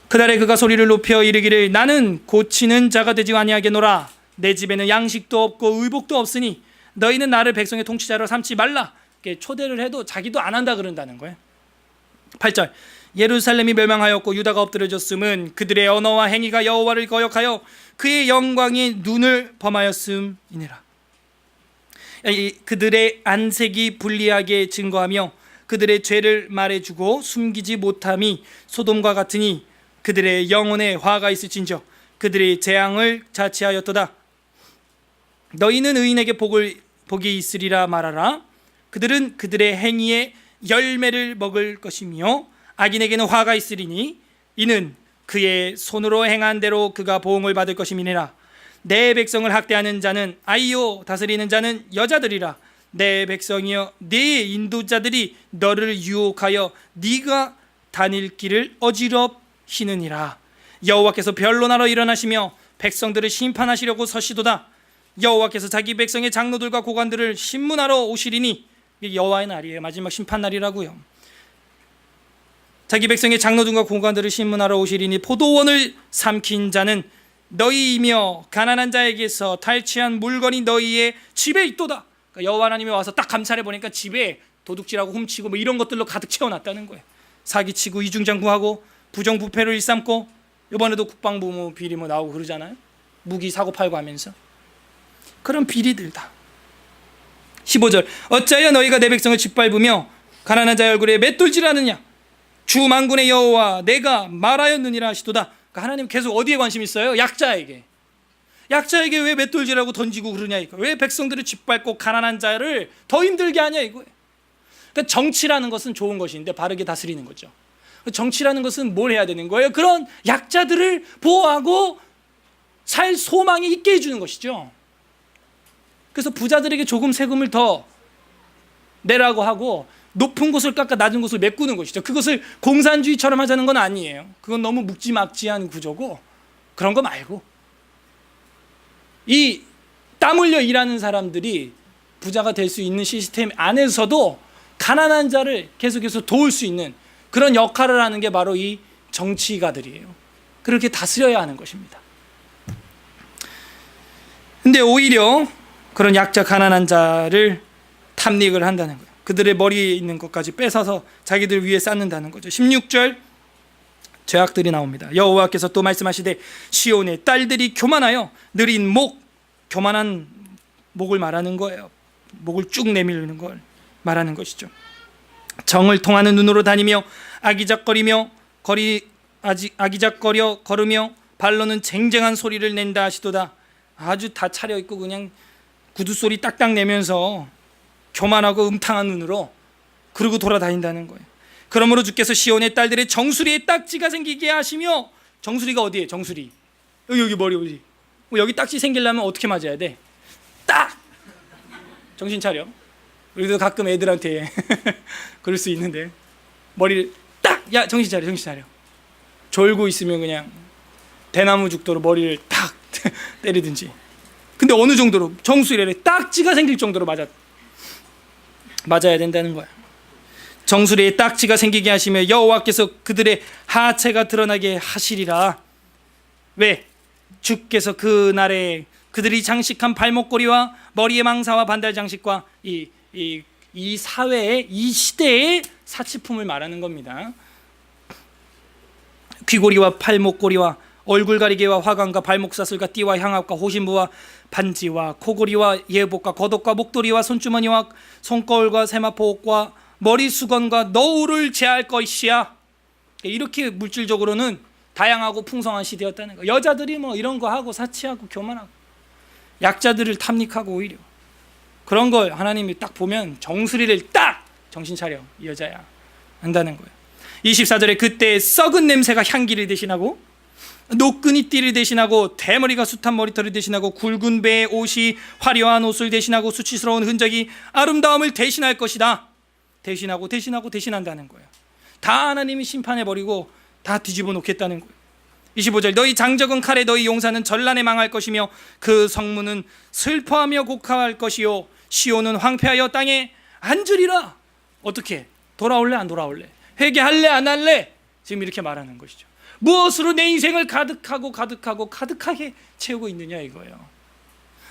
그날에 그가 소리를 높여 이르기를 나는 고치는 자가 되지 아니하겠노라. 내 집에는 양식도 없고 의복도 없으니 너희는 나를 백성의 통치자로 삼지 말라. 초대를 해도 자기도 안 한다 그런다는 거예요. 8절 예루살렘이 멸망하였고 유다가 엎드려졌음은 그들의 언어와 행위가 여호와를 거역하여 그의 영광이 눈을 범하였음이니라. 그들의 안색이 불리하게 증거하며 그들의 죄를 말해주고 숨기지 못함이 소돔과 같으니 그들의 영혼에 화가 있을진저 그들의 재앙을 자치하였도다. 너희는 의인에게 복이 있으리라 말하라. 그들은 그들의 행위의 열매를 먹을 것이며 악인에게는 화가 있으리니 이는 그의 손으로 행한 대로 그가 보응을 받을 것임이니라. 내 백성을 학대하는 자는 아이요 다스리는 자는 여자들이라. 내 백성이여 네 인도자들이 너를 유혹하여 네가 다닐 길을 어지럽히느니라. 여호와께서 변론하러 일어나시며 백성들을 심판하시려고 서시도다. 여호와께서 자기 백성의 장로들과 고관들을 심문하러 오시리니, 이게 여호와의 날이에요. 마지막 심판 날이라고요. 자기 백성의 장로들과 고관들을 심문하러 오시리니 포도원을 삼킨 자는 너희이며 가난한 자에게서 탈취한 물건이 너희의 집에 있도다. 그러니까 여호와 하나님이 와서 딱 감찰해 보니까 집에 도둑질하고 훔치고 뭐 이런 것들로 가득 채워놨다는 거예요. 사기치고 이중장구하고 부정부패를 일삼고, 이번에도 국방부 뭐 비리 뭐 나오고 그러잖아요. 무기 사고 팔고 하면서 그런 비리들다. 15절 어찌하여 너희가 내 백성을 짓밟으며 가난한 자의 얼굴에 맷돌질하느냐. 주 만군의 여호와 내가 말하였느니라 하시도다. 그러니까 하나님 계속 어디에 관심 있어요? 약자에게 왜 맷돌질하고 던지고 그러냐 이거. 왜 백성들을 짓밟고 가난한 자를 더 힘들게 하냐 이거예요. 그러니까 정치라는 것은 좋은 것인데 바르게 다스리는 거죠. 정치라는 것은 뭘 해야 되는 거예요? 그런 약자들을 보호하고 살 소망이 있게 해주는 것이죠. 그래서 부자들에게 조금 세금을 더 내라고 하고 높은 곳을 깎아 낮은 곳을 메꾸는 것이죠. 그것을 공산주의처럼 하자는 건 아니에요. 그건 너무 묵지막지한 구조고, 그런 거 말고 이 땀 흘려 일하는 사람들이 부자가 될 수 있는 시스템 안에서도 가난한 자를 계속해서 도울 수 있는 그런 역할을 하는 게 바로 이 정치가들이에요. 그렇게 다스려야 하는 것입니다. 근데 오히려 그런 약자 가난한 자를 탐닉을 한다는 거예요. 그들의 머리에 있는 것까지 뺏어서 자기들 위에 쌓는다는 거죠. 16절 죄악들이 나옵니다. 여호와께서 또 말씀하시되 시온의 딸들이 교만하여 느린 목, 교만한 목을 말하는 거예요. 목을 쭉 내밀는 걸 말하는 것이죠. 정을 통하는 눈으로 다니며 아기작거려 걸으며 발로는 쟁쟁한 소리를 낸다 하시도다. 아주 다 차려입고 그냥 구두소리 딱딱 내면서 교만하고 음탕한 눈으로 그러고 돌아다닌다는 거예요. 그러므로 주께서 시온의 딸들의 정수리에 딱지가 생기게 하시며, 정수리가 어디에? 정수리 여기 머리 어디? 여기 딱지 생기려면 어떻게 맞아야 돼? 딱! 정신 차려. 우리도 가끔 애들한테 그럴 수 있는데 머리를 딱! 야 정신 차려 정신 차려. 졸고 있으면 그냥 대나무 죽도로 머리를 탁 때리든지. 근데 어느 정도로? 정수리에 딱지가 생길 정도로 맞아야 된다는 거야. 정수리에 딱지가 생기게 하시며 여호와께서 그들의 하체가 드러나게 하시리라. 왜? 주께서 그 날에 그들이 장식한 발목걸이와 머리의 망사와 반달 장식과 이 사회의, 이 시대의 사치품을 말하는 겁니다. 귀고리와 팔목걸이와 얼굴 가리개와 화관과 발목사슬과 띠와 향압과 호신부와 반지와 코고리와 예복과 겉옷과 목도리와 손주머니와 손거울과 세마포옷과 머리 수건과 너울을 제할 것이야. 이렇게 물질적으로는 다양하고 풍성한 시대였다는 거. 여자들이 뭐 이런 거 하고 사치하고 교만하고 약자들을 탐닉하고 오히려 그런 걸 하나님이 딱 보면 정수리를 딱 정신 차려 이 여자야 한다는 거예요. 24절에 그때 썩은 냄새가 향기를 대신하고 노끈이 띠를 대신하고 대머리가 숱한 머리털을 대신하고 굵은 배의 옷이 화려한 옷을 대신하고 수치스러운 흔적이 아름다움을 대신할 것이다. 대신한다는 거예요. 다 하나님이 심판해버리고 다 뒤집어 놓겠다는 거예요. 25절 너희 장적은 칼에 너희 용사는 전란에 망할 것이며 그 성문은 슬퍼하며 곡하할 것이요 시온은 황폐하여 땅에 앉으리라. 어떻게? 돌아올래 안 돌아올래? 회개할래 안 할래? 지금 이렇게 말하는 것이죠. 무엇으로 내 인생을 가득하게 채우고 있느냐 이거예요.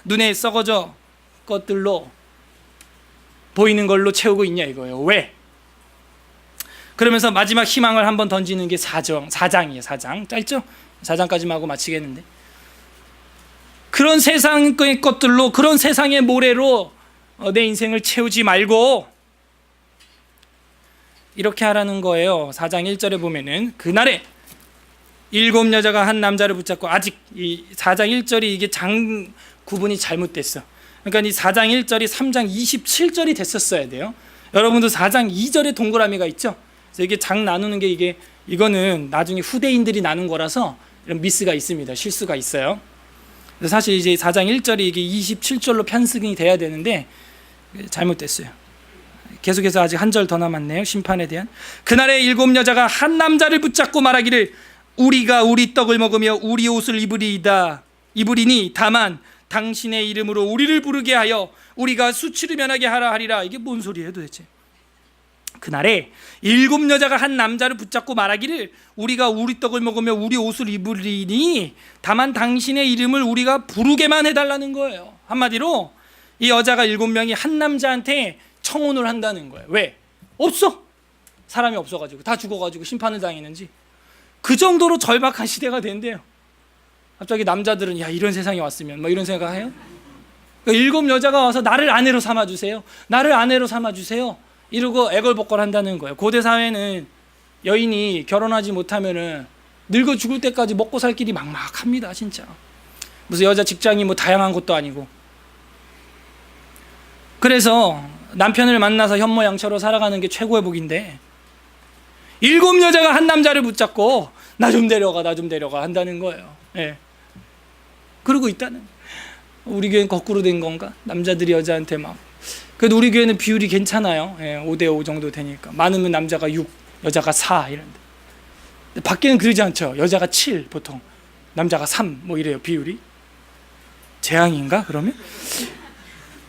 눈에 썩어져 것들로 보이는 걸로 채우고 있냐 이거예요. 왜? 그러면서 마지막 희망을 한번 던지는 게 4장이에요. 4장 짧죠? 4장까지만 하고 마치겠는데, 그런 세상의 것들로, 그런 세상의 모래로 내 인생을 채우지 말고 이렇게 하라는 거예요. 4장 1절에 보면은 그날에 7 여자가 한 남자를 붙잡고, 아직 이 4장 1절이 이게 장 구분이 잘못됐어. 그러니까 이 4장 1절이 3장 27절이 됐었어야 돼요. 여러분도 4장 2절에 동그라미가 있죠? 그래서 이게 장 나누는 게 이거는 나중에 후대인들이 나눈 거라서 이런 미스가 있습니다. 실수가 있어요. 그래서 사실 이제 4장 1절이 이게 27절로 편승이 돼야 되는데 잘못됐어요. 계속해서 아직 한 절 더 남았네요. 심판에 대한. 그날에 7 여자가 한 남자를 붙잡고 말하기를 우리가 우리 떡을 먹으며 우리 옷을 입으리니 다만 당신의 이름으로 우리를 부르게 하여 우리가 수치를 면하게 하라 하리라. 이게 뭔 소리예요 도대체? 그날에 7 여자가 한 남자를 붙잡고 말하기를 우리가 우리 떡을 먹으며 우리 옷을 입으리니 다만 당신의 이름을 우리가 부르게만 해달라는 거예요. 한마디로 이 여자가 7명이 한 남자한테 청혼을 한다는 거예요. 왜? 없어. 사람이 없어가지고 다 죽어가지고 심판을 당했는지 그 정도로 절박한 시대가 된대요. 갑자기 남자들은 야 이런 세상이 왔으면 뭐 이런 생각해요? 그러니까 7 여자가 와서 나를 아내로 삼아주세요. 나를 아내로 삼아주세요. 이러고 애걸복걸 한다는 거예요. 고대 사회는 여인이 결혼하지 못하면은 늙어 죽을 때까지 먹고 살 길이 막막합니다. 진짜. 무슨 여자 직장이 뭐 다양한 것도 아니고. 그래서 남편을 만나서 현모양처로 살아가는 게 최고의 복인데 7 여자가 한 남자를 붙잡고 나 좀 데려가 한다는 거예요. 예. 그러고 있다는. 우리 교회는 거꾸로 된 건가? 남자들이 여자한테 막 그래도 우리 교회는 비율이 괜찮아요. 5대5 정도 되니까. 많으면 남자가 6, 여자가 4 이런데. 밖에는 그러지 않죠. 여자가 7 보통, 남자가 3 뭐 이래요, 비율이. 재앙인가 그러면?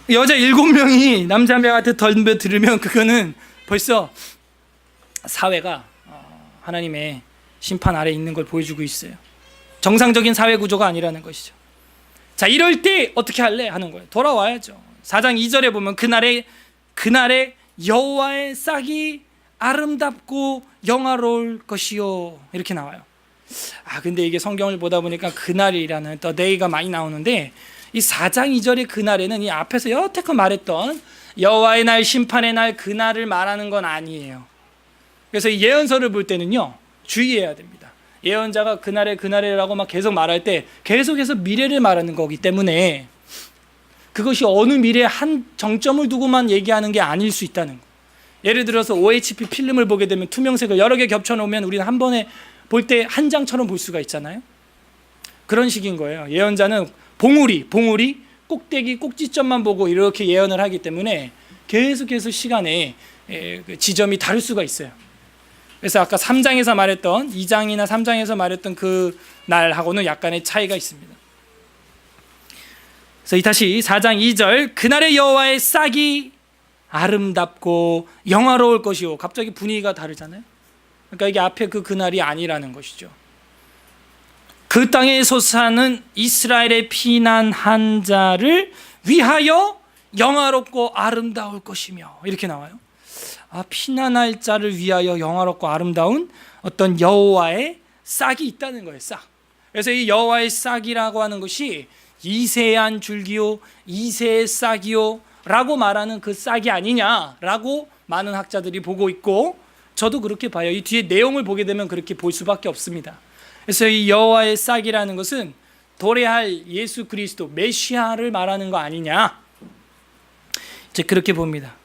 여자 7명이 남자 명한테 덤벼들으면 그거는 벌써 사회가 하나님의 심판 아래 있는 걸 보여주고 있어요. 정상적인 사회 구조가 아니라는 것이죠. 자, 이럴 때 어떻게 할래 하는 거예요. 돌아와야죠. 4장 2절에 보면 그날에 여호와의 싹이 아름답고 영화로울 것이요 이렇게 나와요. 근데 이게 성경을 보다 보니까 그날이라는 the day가 많이 나오는데, 이 4장 2절의 그날에는 이 앞에서 여태껏 말했던 여호와의 날, 심판의 날, 그날을 말하는 건 아니에요. 그래서 이 예언서를 볼 때는요, 주의해야 됩니다. 예언자가 그날에라고 막 계속 말할 때 계속해서 미래를 말하는 거기 때문에 그것이 어느 미래의 한 정점을 두고만 얘기하는 게 아닐 수 있다는 거. 예를 들어서 OHP 필름을 보게 되면 투명색을 여러 개 겹쳐놓으면 우리는 한 번에 볼 때 한 장처럼 볼 수가 있잖아요. 그런 식인 거예요. 예언자는 봉우리 꼭대기 꼭지점만 보고 이렇게 예언을 하기 때문에 계속해서 시간에 지점이 다를 수가 있어요. 그래서 아까 3장에서 말했던 2장이나 3장에서 말했던 그 날하고는 약간의 차이가 있습니다. 그래서 다시 4장 2절 그날의 여호와의 싹이 아름답고 영화로울 것이요. 갑자기 분위기가 다르잖아요. 그러니까 이게 앞에 그날이 아니라는 것이죠. 그 땅에 솟아는 이스라엘의 피난한 자를 위하여 영화롭고 아름다울 것이며 이렇게 나와요. 피난할 자를 위하여 영화롭고 아름다운 어떤 여호와의 싹이 있다는 거예요. 싹. 그래서 이 여호와의 싹이라고 하는 것이 이세한 줄기요, 이세의 싹이요 라고 말하는 그 싹이 아니냐라고 많은 학자들이 보고 있고, 저도 그렇게 봐요. 이 뒤에 내용을 보게 되면 그렇게 볼 수밖에 없습니다. 그래서 이 여호와의 싹이라는 것은 도래할 예수 그리스도 메시아를 말하는 거 아니냐, 이제 그렇게 봅니다.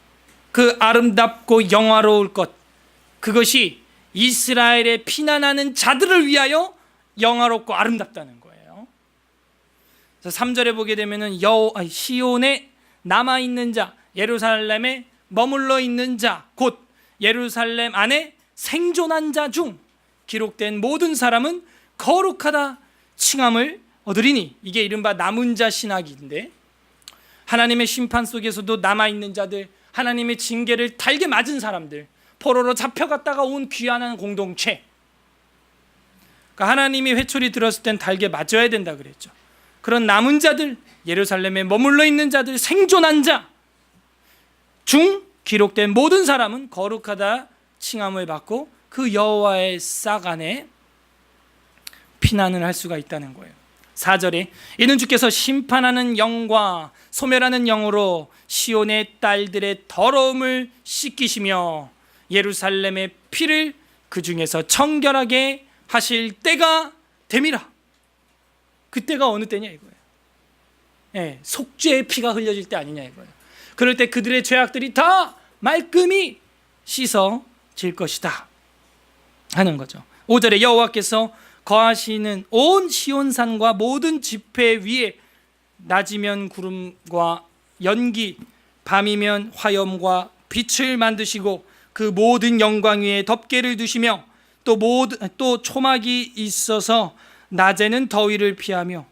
그 아름답고 영화로울 것, 그것이 이스라엘의 피난하는 자들을 위하여 영화롭고 아름답다는 거예요. 그래서 3절에 보게 되면은 시온에 남아있는 자, 예루살렘에 머물러 있는 자, 곧 예루살렘 안에 생존한 자 중 기록된 모든 사람은 거룩하다 칭함을 얻으리니, 이게 이른바 남은 자 신학인데, 하나님의 심판 속에서도 남아있는 자들, 하나님의 징계를 달게 맞은 사람들, 포로로 잡혀갔다가 온 귀환한 공동체, 그러니까 하나님이 회초리 들었을 땐 달게 맞아야 된다 그랬죠. 그런 남은 자들, 예루살렘에 머물러 있는 자들, 생존한 자 중 기록된 모든 사람은 거룩하다 칭함을 받고 그 여호와의 싹 안에 피난을 할 수가 있다는 거예요. 4절에 이는 주께서 심판하는 영과 소멸하는 영으로 시온의 딸들의 더러움을 씻기시며 예루살렘의 피를 그 중에서 청결하게 하실 때가 됨이라. 그때가 어느 때냐 이거예요. 속죄의 피가 흘려질 때 아니냐 이거예요. 그럴 때 그들의 죄악들이 다 말끔히 씻어질 것이다 하는 거죠. 5절에 여호와께서 거하시는 온 시온산과 모든 지폐 위에 낮이면 구름과 연기, 밤이면 화염과 빛을 만드시고 그 모든 영광 위에 덮개를 두시며 또 초막이 있어서 낮에는 더위를 피하며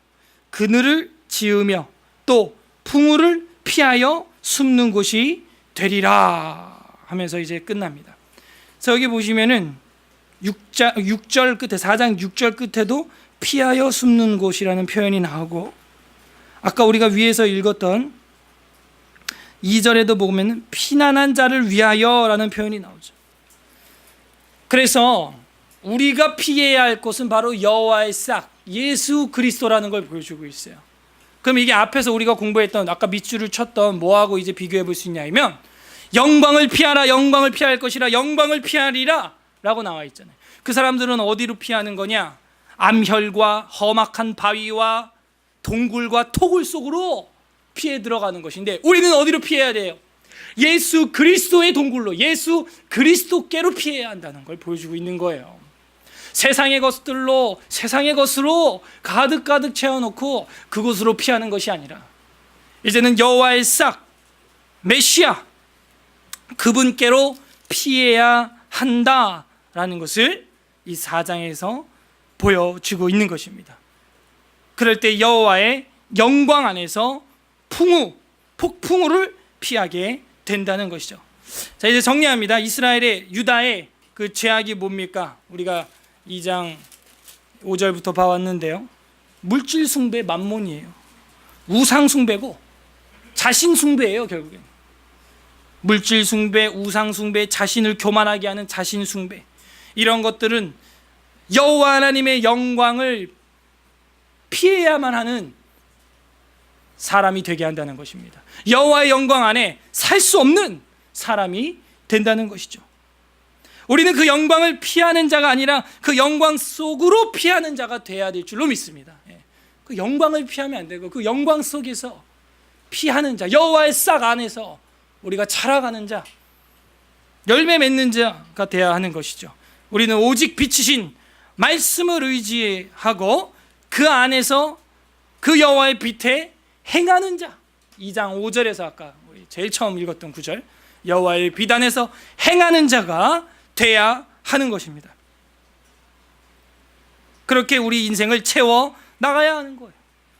그늘을 지으며 또 풍우를 피하여 숨는 곳이 되리라 하면서 이제 끝납니다. 그래서 여기 보시면은 6절 끝에 4장 6절 끝에도 피하여 숨는 곳이라는 표현이 나오고, 아까 우리가 위에서 읽었던 2절에도 보면 피난한 자를 위하여라는 표현이 나오죠. 그래서 우리가 피해야 할 곳은 바로 여호와의 싹, 예수 그리스도라는 걸 보여주고 있어요. 그럼 이게 앞에서 우리가 공부했던 아까 밑줄을 쳤던 뭐하고 이제 비교해 볼 수 있냐면, 영광을 피하라, 영광을 피할 것이라, 영광을 피하리라 라고 나와 있잖아요. 그 사람들은 어디로 피하는 거냐? 암혈과 험악한 바위와 동굴과 토굴 속으로 피해 들어가는 것인데, 우리는 어디로 피해야 돼요? 예수 그리스도의 동굴로, 예수 그리스도께로 피해야 한다는 걸 보여주고 있는 거예요. 세상의 것들로, 세상의 것으로 가득 채워놓고 그곳으로 피하는 것이 아니라, 이제는 여호와의 싹, 메시아, 그분께로 피해야 한다라는 것을 이 4장에서 보여주고 있는 것입니다. 그럴 때 여호와의 영광 안에서 폭풍우를 피하게 된다는 것이죠. 자, 이제 정리합니다. 이스라엘의, 유다의 그 죄악이 뭡니까? 우리가 2장 5절부터 봐왔는데요. 물질 숭배, 만몬이에요. 우상 숭배고 자신 숭배예요. 결국엔 물질 숭배, 우상 숭배, 자신을 교만하게 하는 자신 숭배, 이런 것들은 여호와 하나님의 영광을 피해야만 하는 사람이 되게 한다는 것입니다. 여호와의 영광 안에 살 수 없는 사람이 된다는 것이죠. 우리는 그 영광을 피하는 자가 아니라 그 영광 속으로 피하는 자가 돼야 될 줄로 믿습니다. 그 영광을 피하면 안 되고 그 영광 속에서 피하는 자, 여호와의 싹 안에서 우리가 자라가는 자, 열매 맺는 자가 돼야 하는 것이죠. 우리는 오직 빛이신 말씀을 의지하고 그 안에서 그 여호와의 빛에 행하는 자, 2장 5절에서 아까 우리 제일 처음 읽었던 구절, 여호와의 빛 안에서 행하는 자가 돼야 하는 것입니다. 그렇게 우리 인생을 채워 나가야 하는 거예요.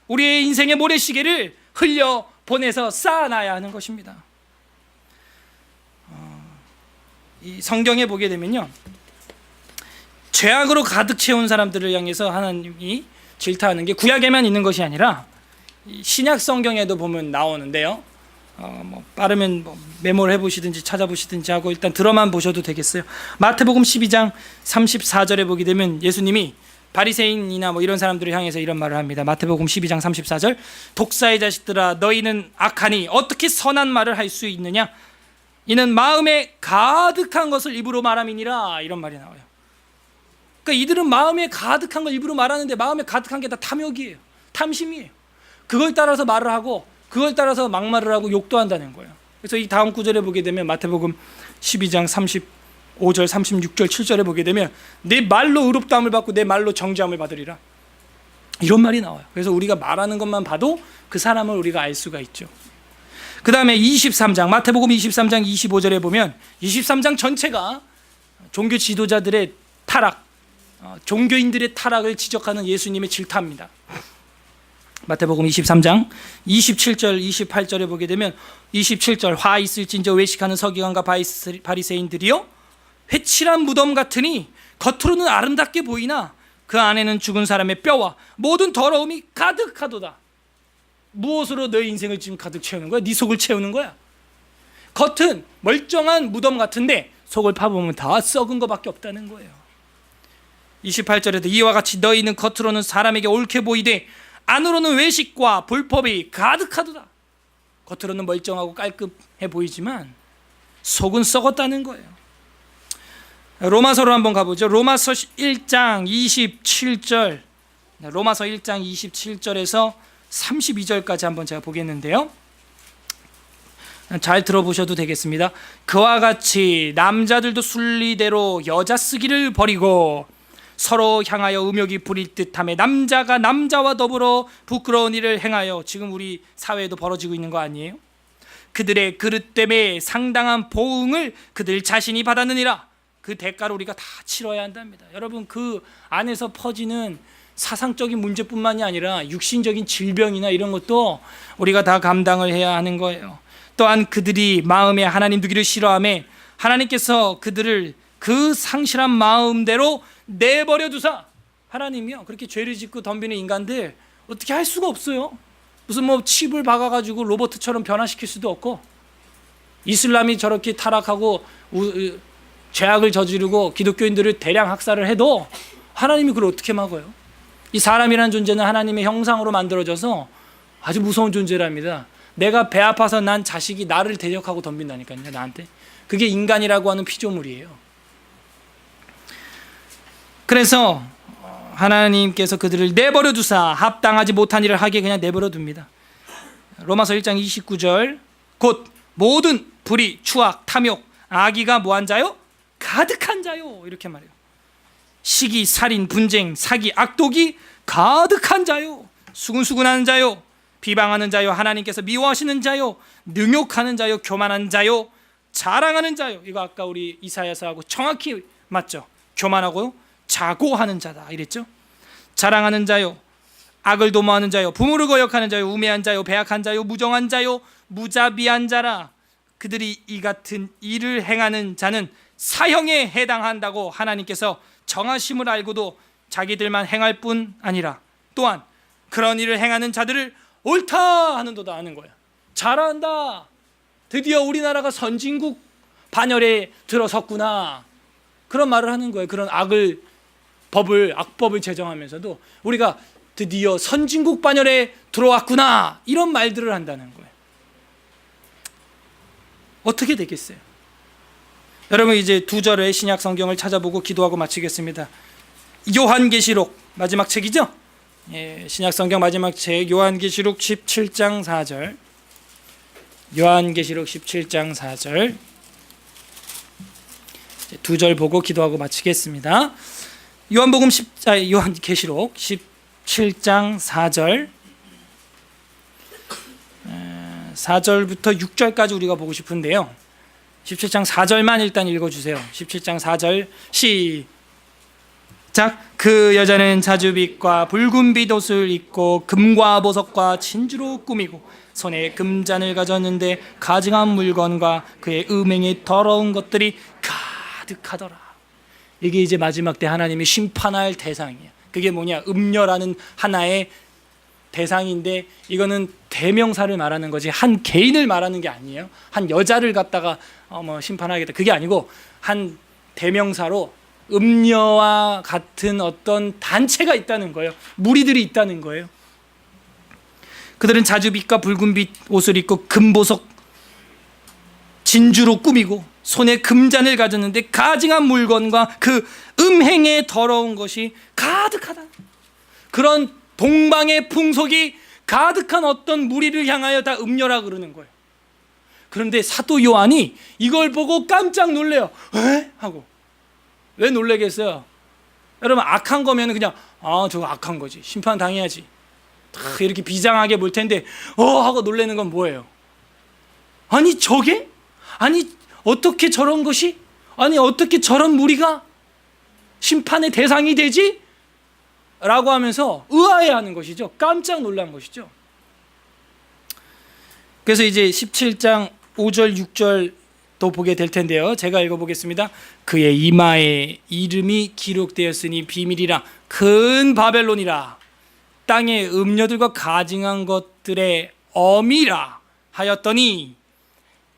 우리의 인생의 모래시계를 흘려 보내서 쌓아놔야 하는 것입니다. 이 성경에 보게 되면요, 죄악으로 가득 채운 사람들을 향해서 하나님이 질타하는 게 구약에만 있는 것이 아니라 신약 성경에도 보면 나오는데요. 빠르면 메모를 해보시든지 찾아보시든지 하고 일단 들어만 보셔도 되겠어요. 마태복음 12장 34절에 보게 되면 예수님이 바리새인이나 이런 사람들을 향해서 이런 말을 합니다. 마태복음 12장 34절, 독사의 자식들아, 너희는 악하니 어떻게 선한 말을 할 수 있느냐? 이는 마음에 가득한 것을 입으로 말함이니라. 이런 말이 나와요. 그러니까 이들은 마음에 가득한 걸 입으로 말하는데 마음에 가득한 게 다 탐욕이에요. 탐심이에요. 그걸 따라서 말을 하고 그걸 따라서 막말을 하고 욕도 한다는 거예요. 그래서 이 다음 구절에 보게 되면 마태복음 12장 35절, 36절, 7절에 보게 되면 내 말로 의롭다함을 받고 내 말로 정죄함을 받으리라. 이런 말이 나와요. 그래서 우리가 말하는 것만 봐도 그 사람을 우리가 알 수가 있죠. 그 다음에 23장, 마태복음 23장 25절에 보면 23장 전체가 종교 지도자들의 타락, 종교인들의 타락을 지적하는 예수님의 질타입니다. 마태복음 23장 27절 28절에 보게 되면 27절, 화 있을진저 외식하는 서기관과 바리새인들이요 회칠한 무덤 같으니 겉으로는 아름답게 보이나 그 안에는 죽은 사람의 뼈와 모든 더러움이 가득하도다. 무엇으로 너의 인생을 지금 가득 채우는 거야? 네 속을 채우는 거야. 겉은 멀쩡한 무덤 같은데 속을 파보면 다 썩은 것밖에 없다는 거예요. 28절에도 이와 같이 너희는 겉으로는 사람에게 옳게 보이되 안으로는 외식과 불법이 가득하도다. 겉으로는 멀쩡하고 깔끔해 보이지만 속은 썩었다는 거예요. 로마서로 한번 가보죠. 로마서 1장 27절, 로마서 1장 27절에서 32절까지 한번 제가 보겠는데요. 잘 들어보셔도 되겠습니다. 그와 같이 남자들도 순리대로 여자 쓰기를 버리고 서로 향하여 음욕이 부릴 듯하며 남자가 남자와 더불어 부끄러운 일을 행하여, 지금 우리 사회에도 벌어지고 있는 거 아니에요? 그들의 그릇 때문에 상당한 보응을 그들 자신이 받았느니라. 그 대가를 우리가 다 치러야 한답니다. 여러분, 그 안에서 퍼지는 사상적인 문제뿐만이 아니라 육신적인 질병이나 이런 것도 우리가 다 감당을 해야 하는 거예요. 또한 그들이 마음에 하나님 두기를 싫어하며 하나님께서 그들을 그 상실한 마음대로 내버려 두사, 하나님이요 그렇게 죄를 짓고 덤비는 인간들 어떻게 할 수가 없어요. 무슨 칩을 박아가지고 로봇처럼 변화시킬 수도 없고, 이슬람이 저렇게 타락하고 죄악을 저지르고 기독교인들을 대량 학살을 해도 하나님이 그걸 어떻게 막아요? 이 사람이라는 존재는 하나님의 형상으로 만들어져서 아주 무서운 존재랍니다. 내가 배 아파서 난 자식이 나를 대적하고 덤빈다니까요. 나한테. 그게 인간이라고 하는 피조물이에요. 그래서 하나님께서 그들을 내버려 두사 합당하지 못한 일을 하게 그냥 내버려 둡니다. 로마서 1장 29절, 곧 모든 불의, 추악, 탐욕, 악의가 뭐한 자요? 가득한 자요. 이렇게 말해요. 시기, 살인, 분쟁, 사기, 악독이 가득한 자요. 수근수근한 자요. 비방하는 자요, 하나님께서 미워하시는 자요, 능욕하는 자요, 교만한 자요, 자랑하는 자요. 이거 아까 우리 이사야서하고 정확히 맞죠? 교만하고 자고하는 자다 이랬죠? 자랑하는 자요, 악을 도모하는 자요, 부모를 거역하는 자요, 우매한 자요, 배악한 자요, 무정한 자요, 무자비한 자라. 그들이 이 같은 일을 행하는 자는 사형에 해당한다고 하나님께서 정하심을 알고도 자기들만 행할 뿐 아니라 또한 그런 일을 행하는 자들을 옳다 하는도다 하는 거야. 잘한다. 드디어 우리나라가 선진국 반열에 들어섰구나. 그런 말을 하는 거예요. 그런 악법을 제정하면서도 우리가 드디어 선진국 반열에 들어왔구나. 이런 말들을 한다는 거예요. 어떻게 되겠어요? 여러분 이제 2절의 신약 성경을 찾아보고 기도하고 마치겠습니다. 요한계시록 마지막 책이죠? 신약 성경 마지막 책 요한계시록 17장 4절. 요한계시록 17장 4절. 2절 보고 기도하고 마치겠습니다. 요한계시록 17장 4절. 4절부터 6절까지 우리가 보고 싶은데요. 17장 4절만 일단 읽어주세요. 17장 4절 시작. 그 여자는 자주빛과 붉은빛 옷을 입고 금과 보석과 진주로 꾸미고 손에 금잔을 가졌는데 가증한 물건과 그의 음행에 더러운 것들이 가득하더라. 이게 이제 마지막 때 하나님이 심판할 대상이에요. 그게 뭐냐? 음녀라는 하나의 대상인데 이거는 대명사를 말하는 거지 한 개인을 말하는 게 아니에요. 한 여자를 갖다가 심판하겠다 그게 아니고 한 대명사로 음녀와 같은 어떤 단체가 있다는 거예요. 무리들이 있다는 거예요. 그들은 자주빛과 붉은빛 옷을 입고 금보석 진주로 꾸미고 손에 금잔을 가졌는데 가증한 물건과 그 음행에 더러운 것이 가득하다. 그런 동방의 풍속이 가득한 어떤 무리를 향하여 다 음녀라 그러는 거예요. 그런데 사도 요한이 이걸 보고 깜짝 놀래요. 에? 하고. 왜 놀래겠어요? 여러분 악한 거면 그냥 저거 악한 거지. 심판 당해야지. 이렇게 비장하게 볼 텐데 하고 놀래는 건 뭐예요? 아니 저게? 아니 어떻게 저런 것이? 아니 어떻게 저런 무리가 심판의 대상이 되지? 라고 하면서 의아해하는 것이죠. 깜짝 놀란 것이죠. 그래서 이제 17장 5절 6절 또 보게 될 텐데요. 제가 읽어보겠습니다. 그의 이마에 이름이 기록되었으니 비밀이라 큰 바벨론이라 땅의 음녀들과 가증한 것들의 어미라 하였더니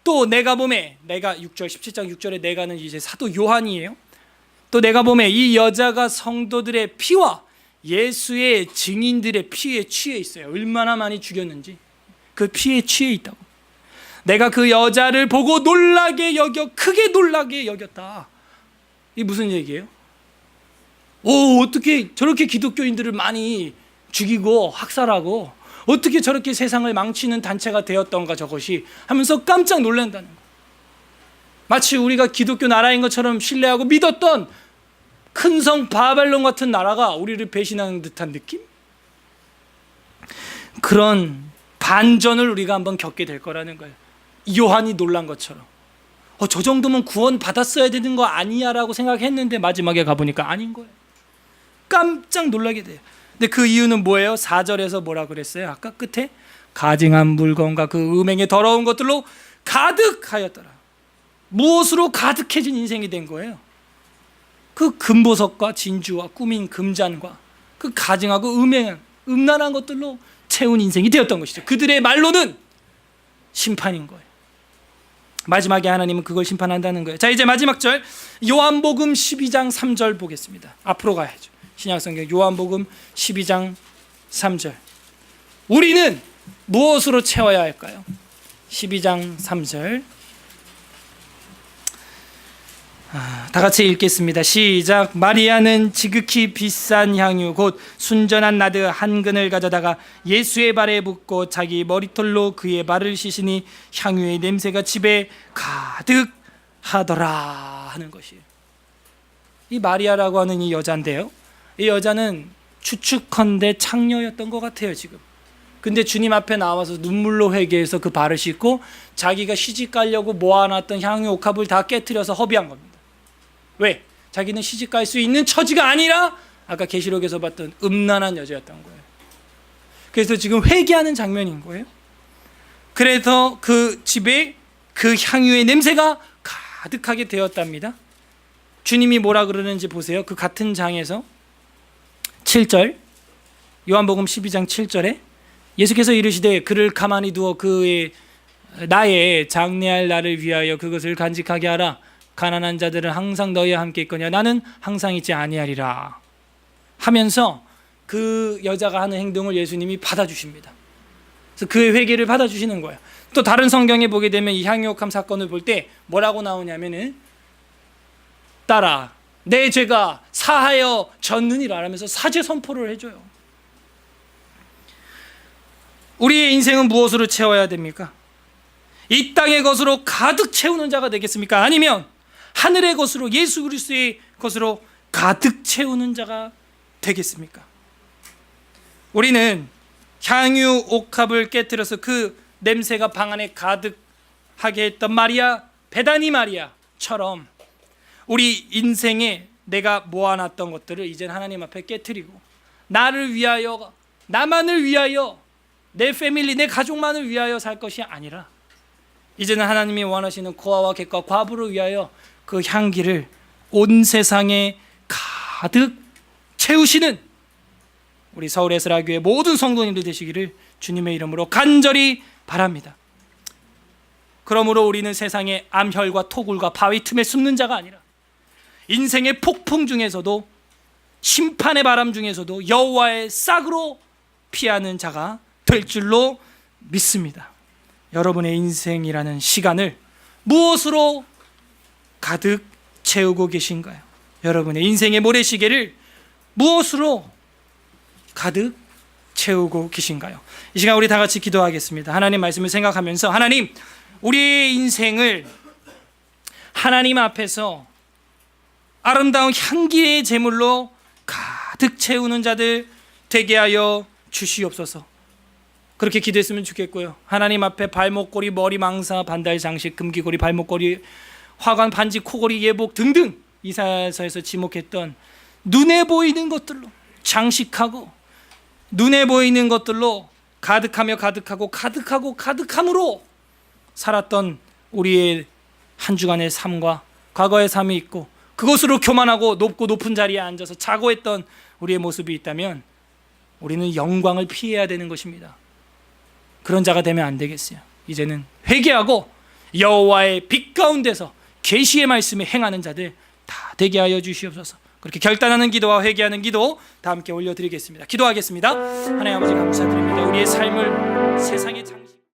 또 내가 보매 내가 6절 17장 6절에 내가는 이제 사도 요한이에요. 또 내가 보매 이 여자가 성도들의 피와 예수의 증인들의 피에 취해 있어요. 얼마나 많이 죽였는지 그 피에 취해 있다고. 내가 그 여자를 보고 놀라게 여겨 크게 놀라게 여겼다. 이게 무슨 얘기예요? 어떻게 저렇게 기독교인들을 많이 죽이고 학살하고 어떻게 저렇게 세상을 망치는 단체가 되었던가 저것이 하면서 깜짝 놀란다는 거예요. 마치 우리가 기독교 나라인 것처럼 신뢰하고 믿었던 큰 성 바벨론 같은 나라가 우리를 배신하는 듯한 느낌? 그런 반전을 우리가 한번 겪게 될 거라는 거예요. 요한이 놀란 것처럼 저 정도면 구원 받았어야 되는 거 아니야 라고 생각했는데 마지막에 가보니까 아닌 거예요. 깜짝 놀라게 돼요. 근데 그 이유는 뭐예요? 4절에서 뭐라 그랬어요? 아까 끝에 가증한 물건과 그 음행의 더러운 것들로 가득하였더라. 무엇으로 가득해진 인생이 된 거예요? 그 금보석과 진주와 꾸민 금잔과 그 가증하고 음행한 음란한 것들로 채운 인생이 되었던 것이죠. 그들의 말로는 심판인 거예요. 마지막에 하나님은 그걸 심판한다는 거예요. 자, 이제 마지막 절 요한복음 12장 3절 보겠습니다. 앞으로 가야죠. 신약성경 요한복음 12장 3절. 우리는 무엇으로 채워야 할까요? 12장 3절. 다 같이 읽겠습니다. 시작. 마리아는 지극히 비싼 향유 곧 순전한 나드 한 근을 가져다가 예수의 발에 붓고 자기 머리털로 그의 발을 씻으니 향유의 냄새가 집에 가득하더라 하는 것이에요. 이 마리아라고 하는 이 여자인데요, 이 여자는 추측컨대 창녀였던 것 같아요. 지금 근데 주님 앞에 나와서 눈물로 회개해서 그 발을 씻고 자기가 시집 가려고 모아놨던 향유 옥합을 다 깨트려서 허비한 겁니다. 왜? 자기는 시집 갈 수 있는 처지가 아니라 아까 계시록에서 봤던 음란한 여자였던 거예요. 그래서 지금 회개하는 장면인 거예요. 그래서 그 집에 그 향유의 냄새가 가득하게 되었답니다. 주님이 뭐라 그러는지 보세요. 그 같은 장에서 7절, 요한복음 12장 7절에 예수께서 이르시되 그를 가만히 두어 그의 나의 장래할 날을 위하여 그것을 간직하게 하라. 가난한 자들은 항상 너희와 함께 있거니와 나는 항상 있지 아니하리라 하면서 그 여자가 하는 행동을 예수님이 받아주십니다. 그래서 그의 회개를 받아주시는 거예요. 또 다른 성경에 보게 되면 이 향유옥함 사건을 볼 때 뭐라고 나오냐면은 딸아 내 죄가 사하여 졌느니라 하면서 사죄 선포를 해줘요. 우리의 인생은 무엇으로 채워야 됩니까? 이 땅의 것으로 가득 채우는 자가 되겠습니까? 아니면 하늘의 것으로 예수 그리스도의 것으로 가득 채우는 자가 되겠습니까? 우리는 향유 옥합을 깨뜨려서 그 냄새가 방 안에 가득하게 했던 마리아, 베다니 마리아처럼 우리 인생에 내가 모아놨던 것들을 이제는 하나님 앞에 깨뜨리고 나를 위하여, 나만을 위하여, 내 패밀리, 내 가족만을 위하여 살 것이 아니라 이제는 하나님이 원하시는 고아와 객과 과부를 위하여 그 향기를 온 세상에 가득 채우시는 우리 서울 에스라교회 모든 성도님들 되시기를 주님의 이름으로 간절히 바랍니다. 그러므로 우리는 세상의 암혈과 토굴과 바위 틈에 숨는 자가 아니라 인생의 폭풍 중에서도 심판의 바람 중에서도 여호와의 싹으로 피하는 자가 될 줄로 믿습니다. 여러분의 인생이라는 시간을 무엇으로 가득 채우고 계신가요? 여러분의 인생의 모래시계를 무엇으로 가득 채우고 계신가요? 이 시간 우리 다 같이 기도하겠습니다. 하나님 말씀을 생각하면서 하나님, 우리의 인생을 하나님 앞에서 아름다운 향기의 제물로 가득 채우는 자들 되게 하여 주시옵소서. 그렇게 기도했으면 좋겠고요. 하나님 앞에 발목걸이, 머리 망사, 반달 장식, 금기고리, 발목걸이, 화관, 반지, 코걸이, 예복 등등 이사야서에서 지목했던 눈에 보이는 것들로 장식하고 눈에 보이는 것들로 가득하며 가득하고 가득하고 가득함으로 살았던 우리의 한 주간의 삶과 과거의 삶이 있고 그것으로 교만하고 높고 높은 자리에 앉아서 자고 했던 우리의 모습이 있다면 우리는 영광을 피해야 되는 것입니다. 그런 자가 되면 안 되겠어요. 이제는 회개하고 여호와의 빛 가운데서 계시의 말씀에 행하는 자들 다 되게 하여 주시옵소서. 그렇게 결단하는 기도와 회개하는 기도 다 함께 올려드리겠습니다. 기도하겠습니다. 하나님 아버지 감사드립니다. 우리의 삶을 세상에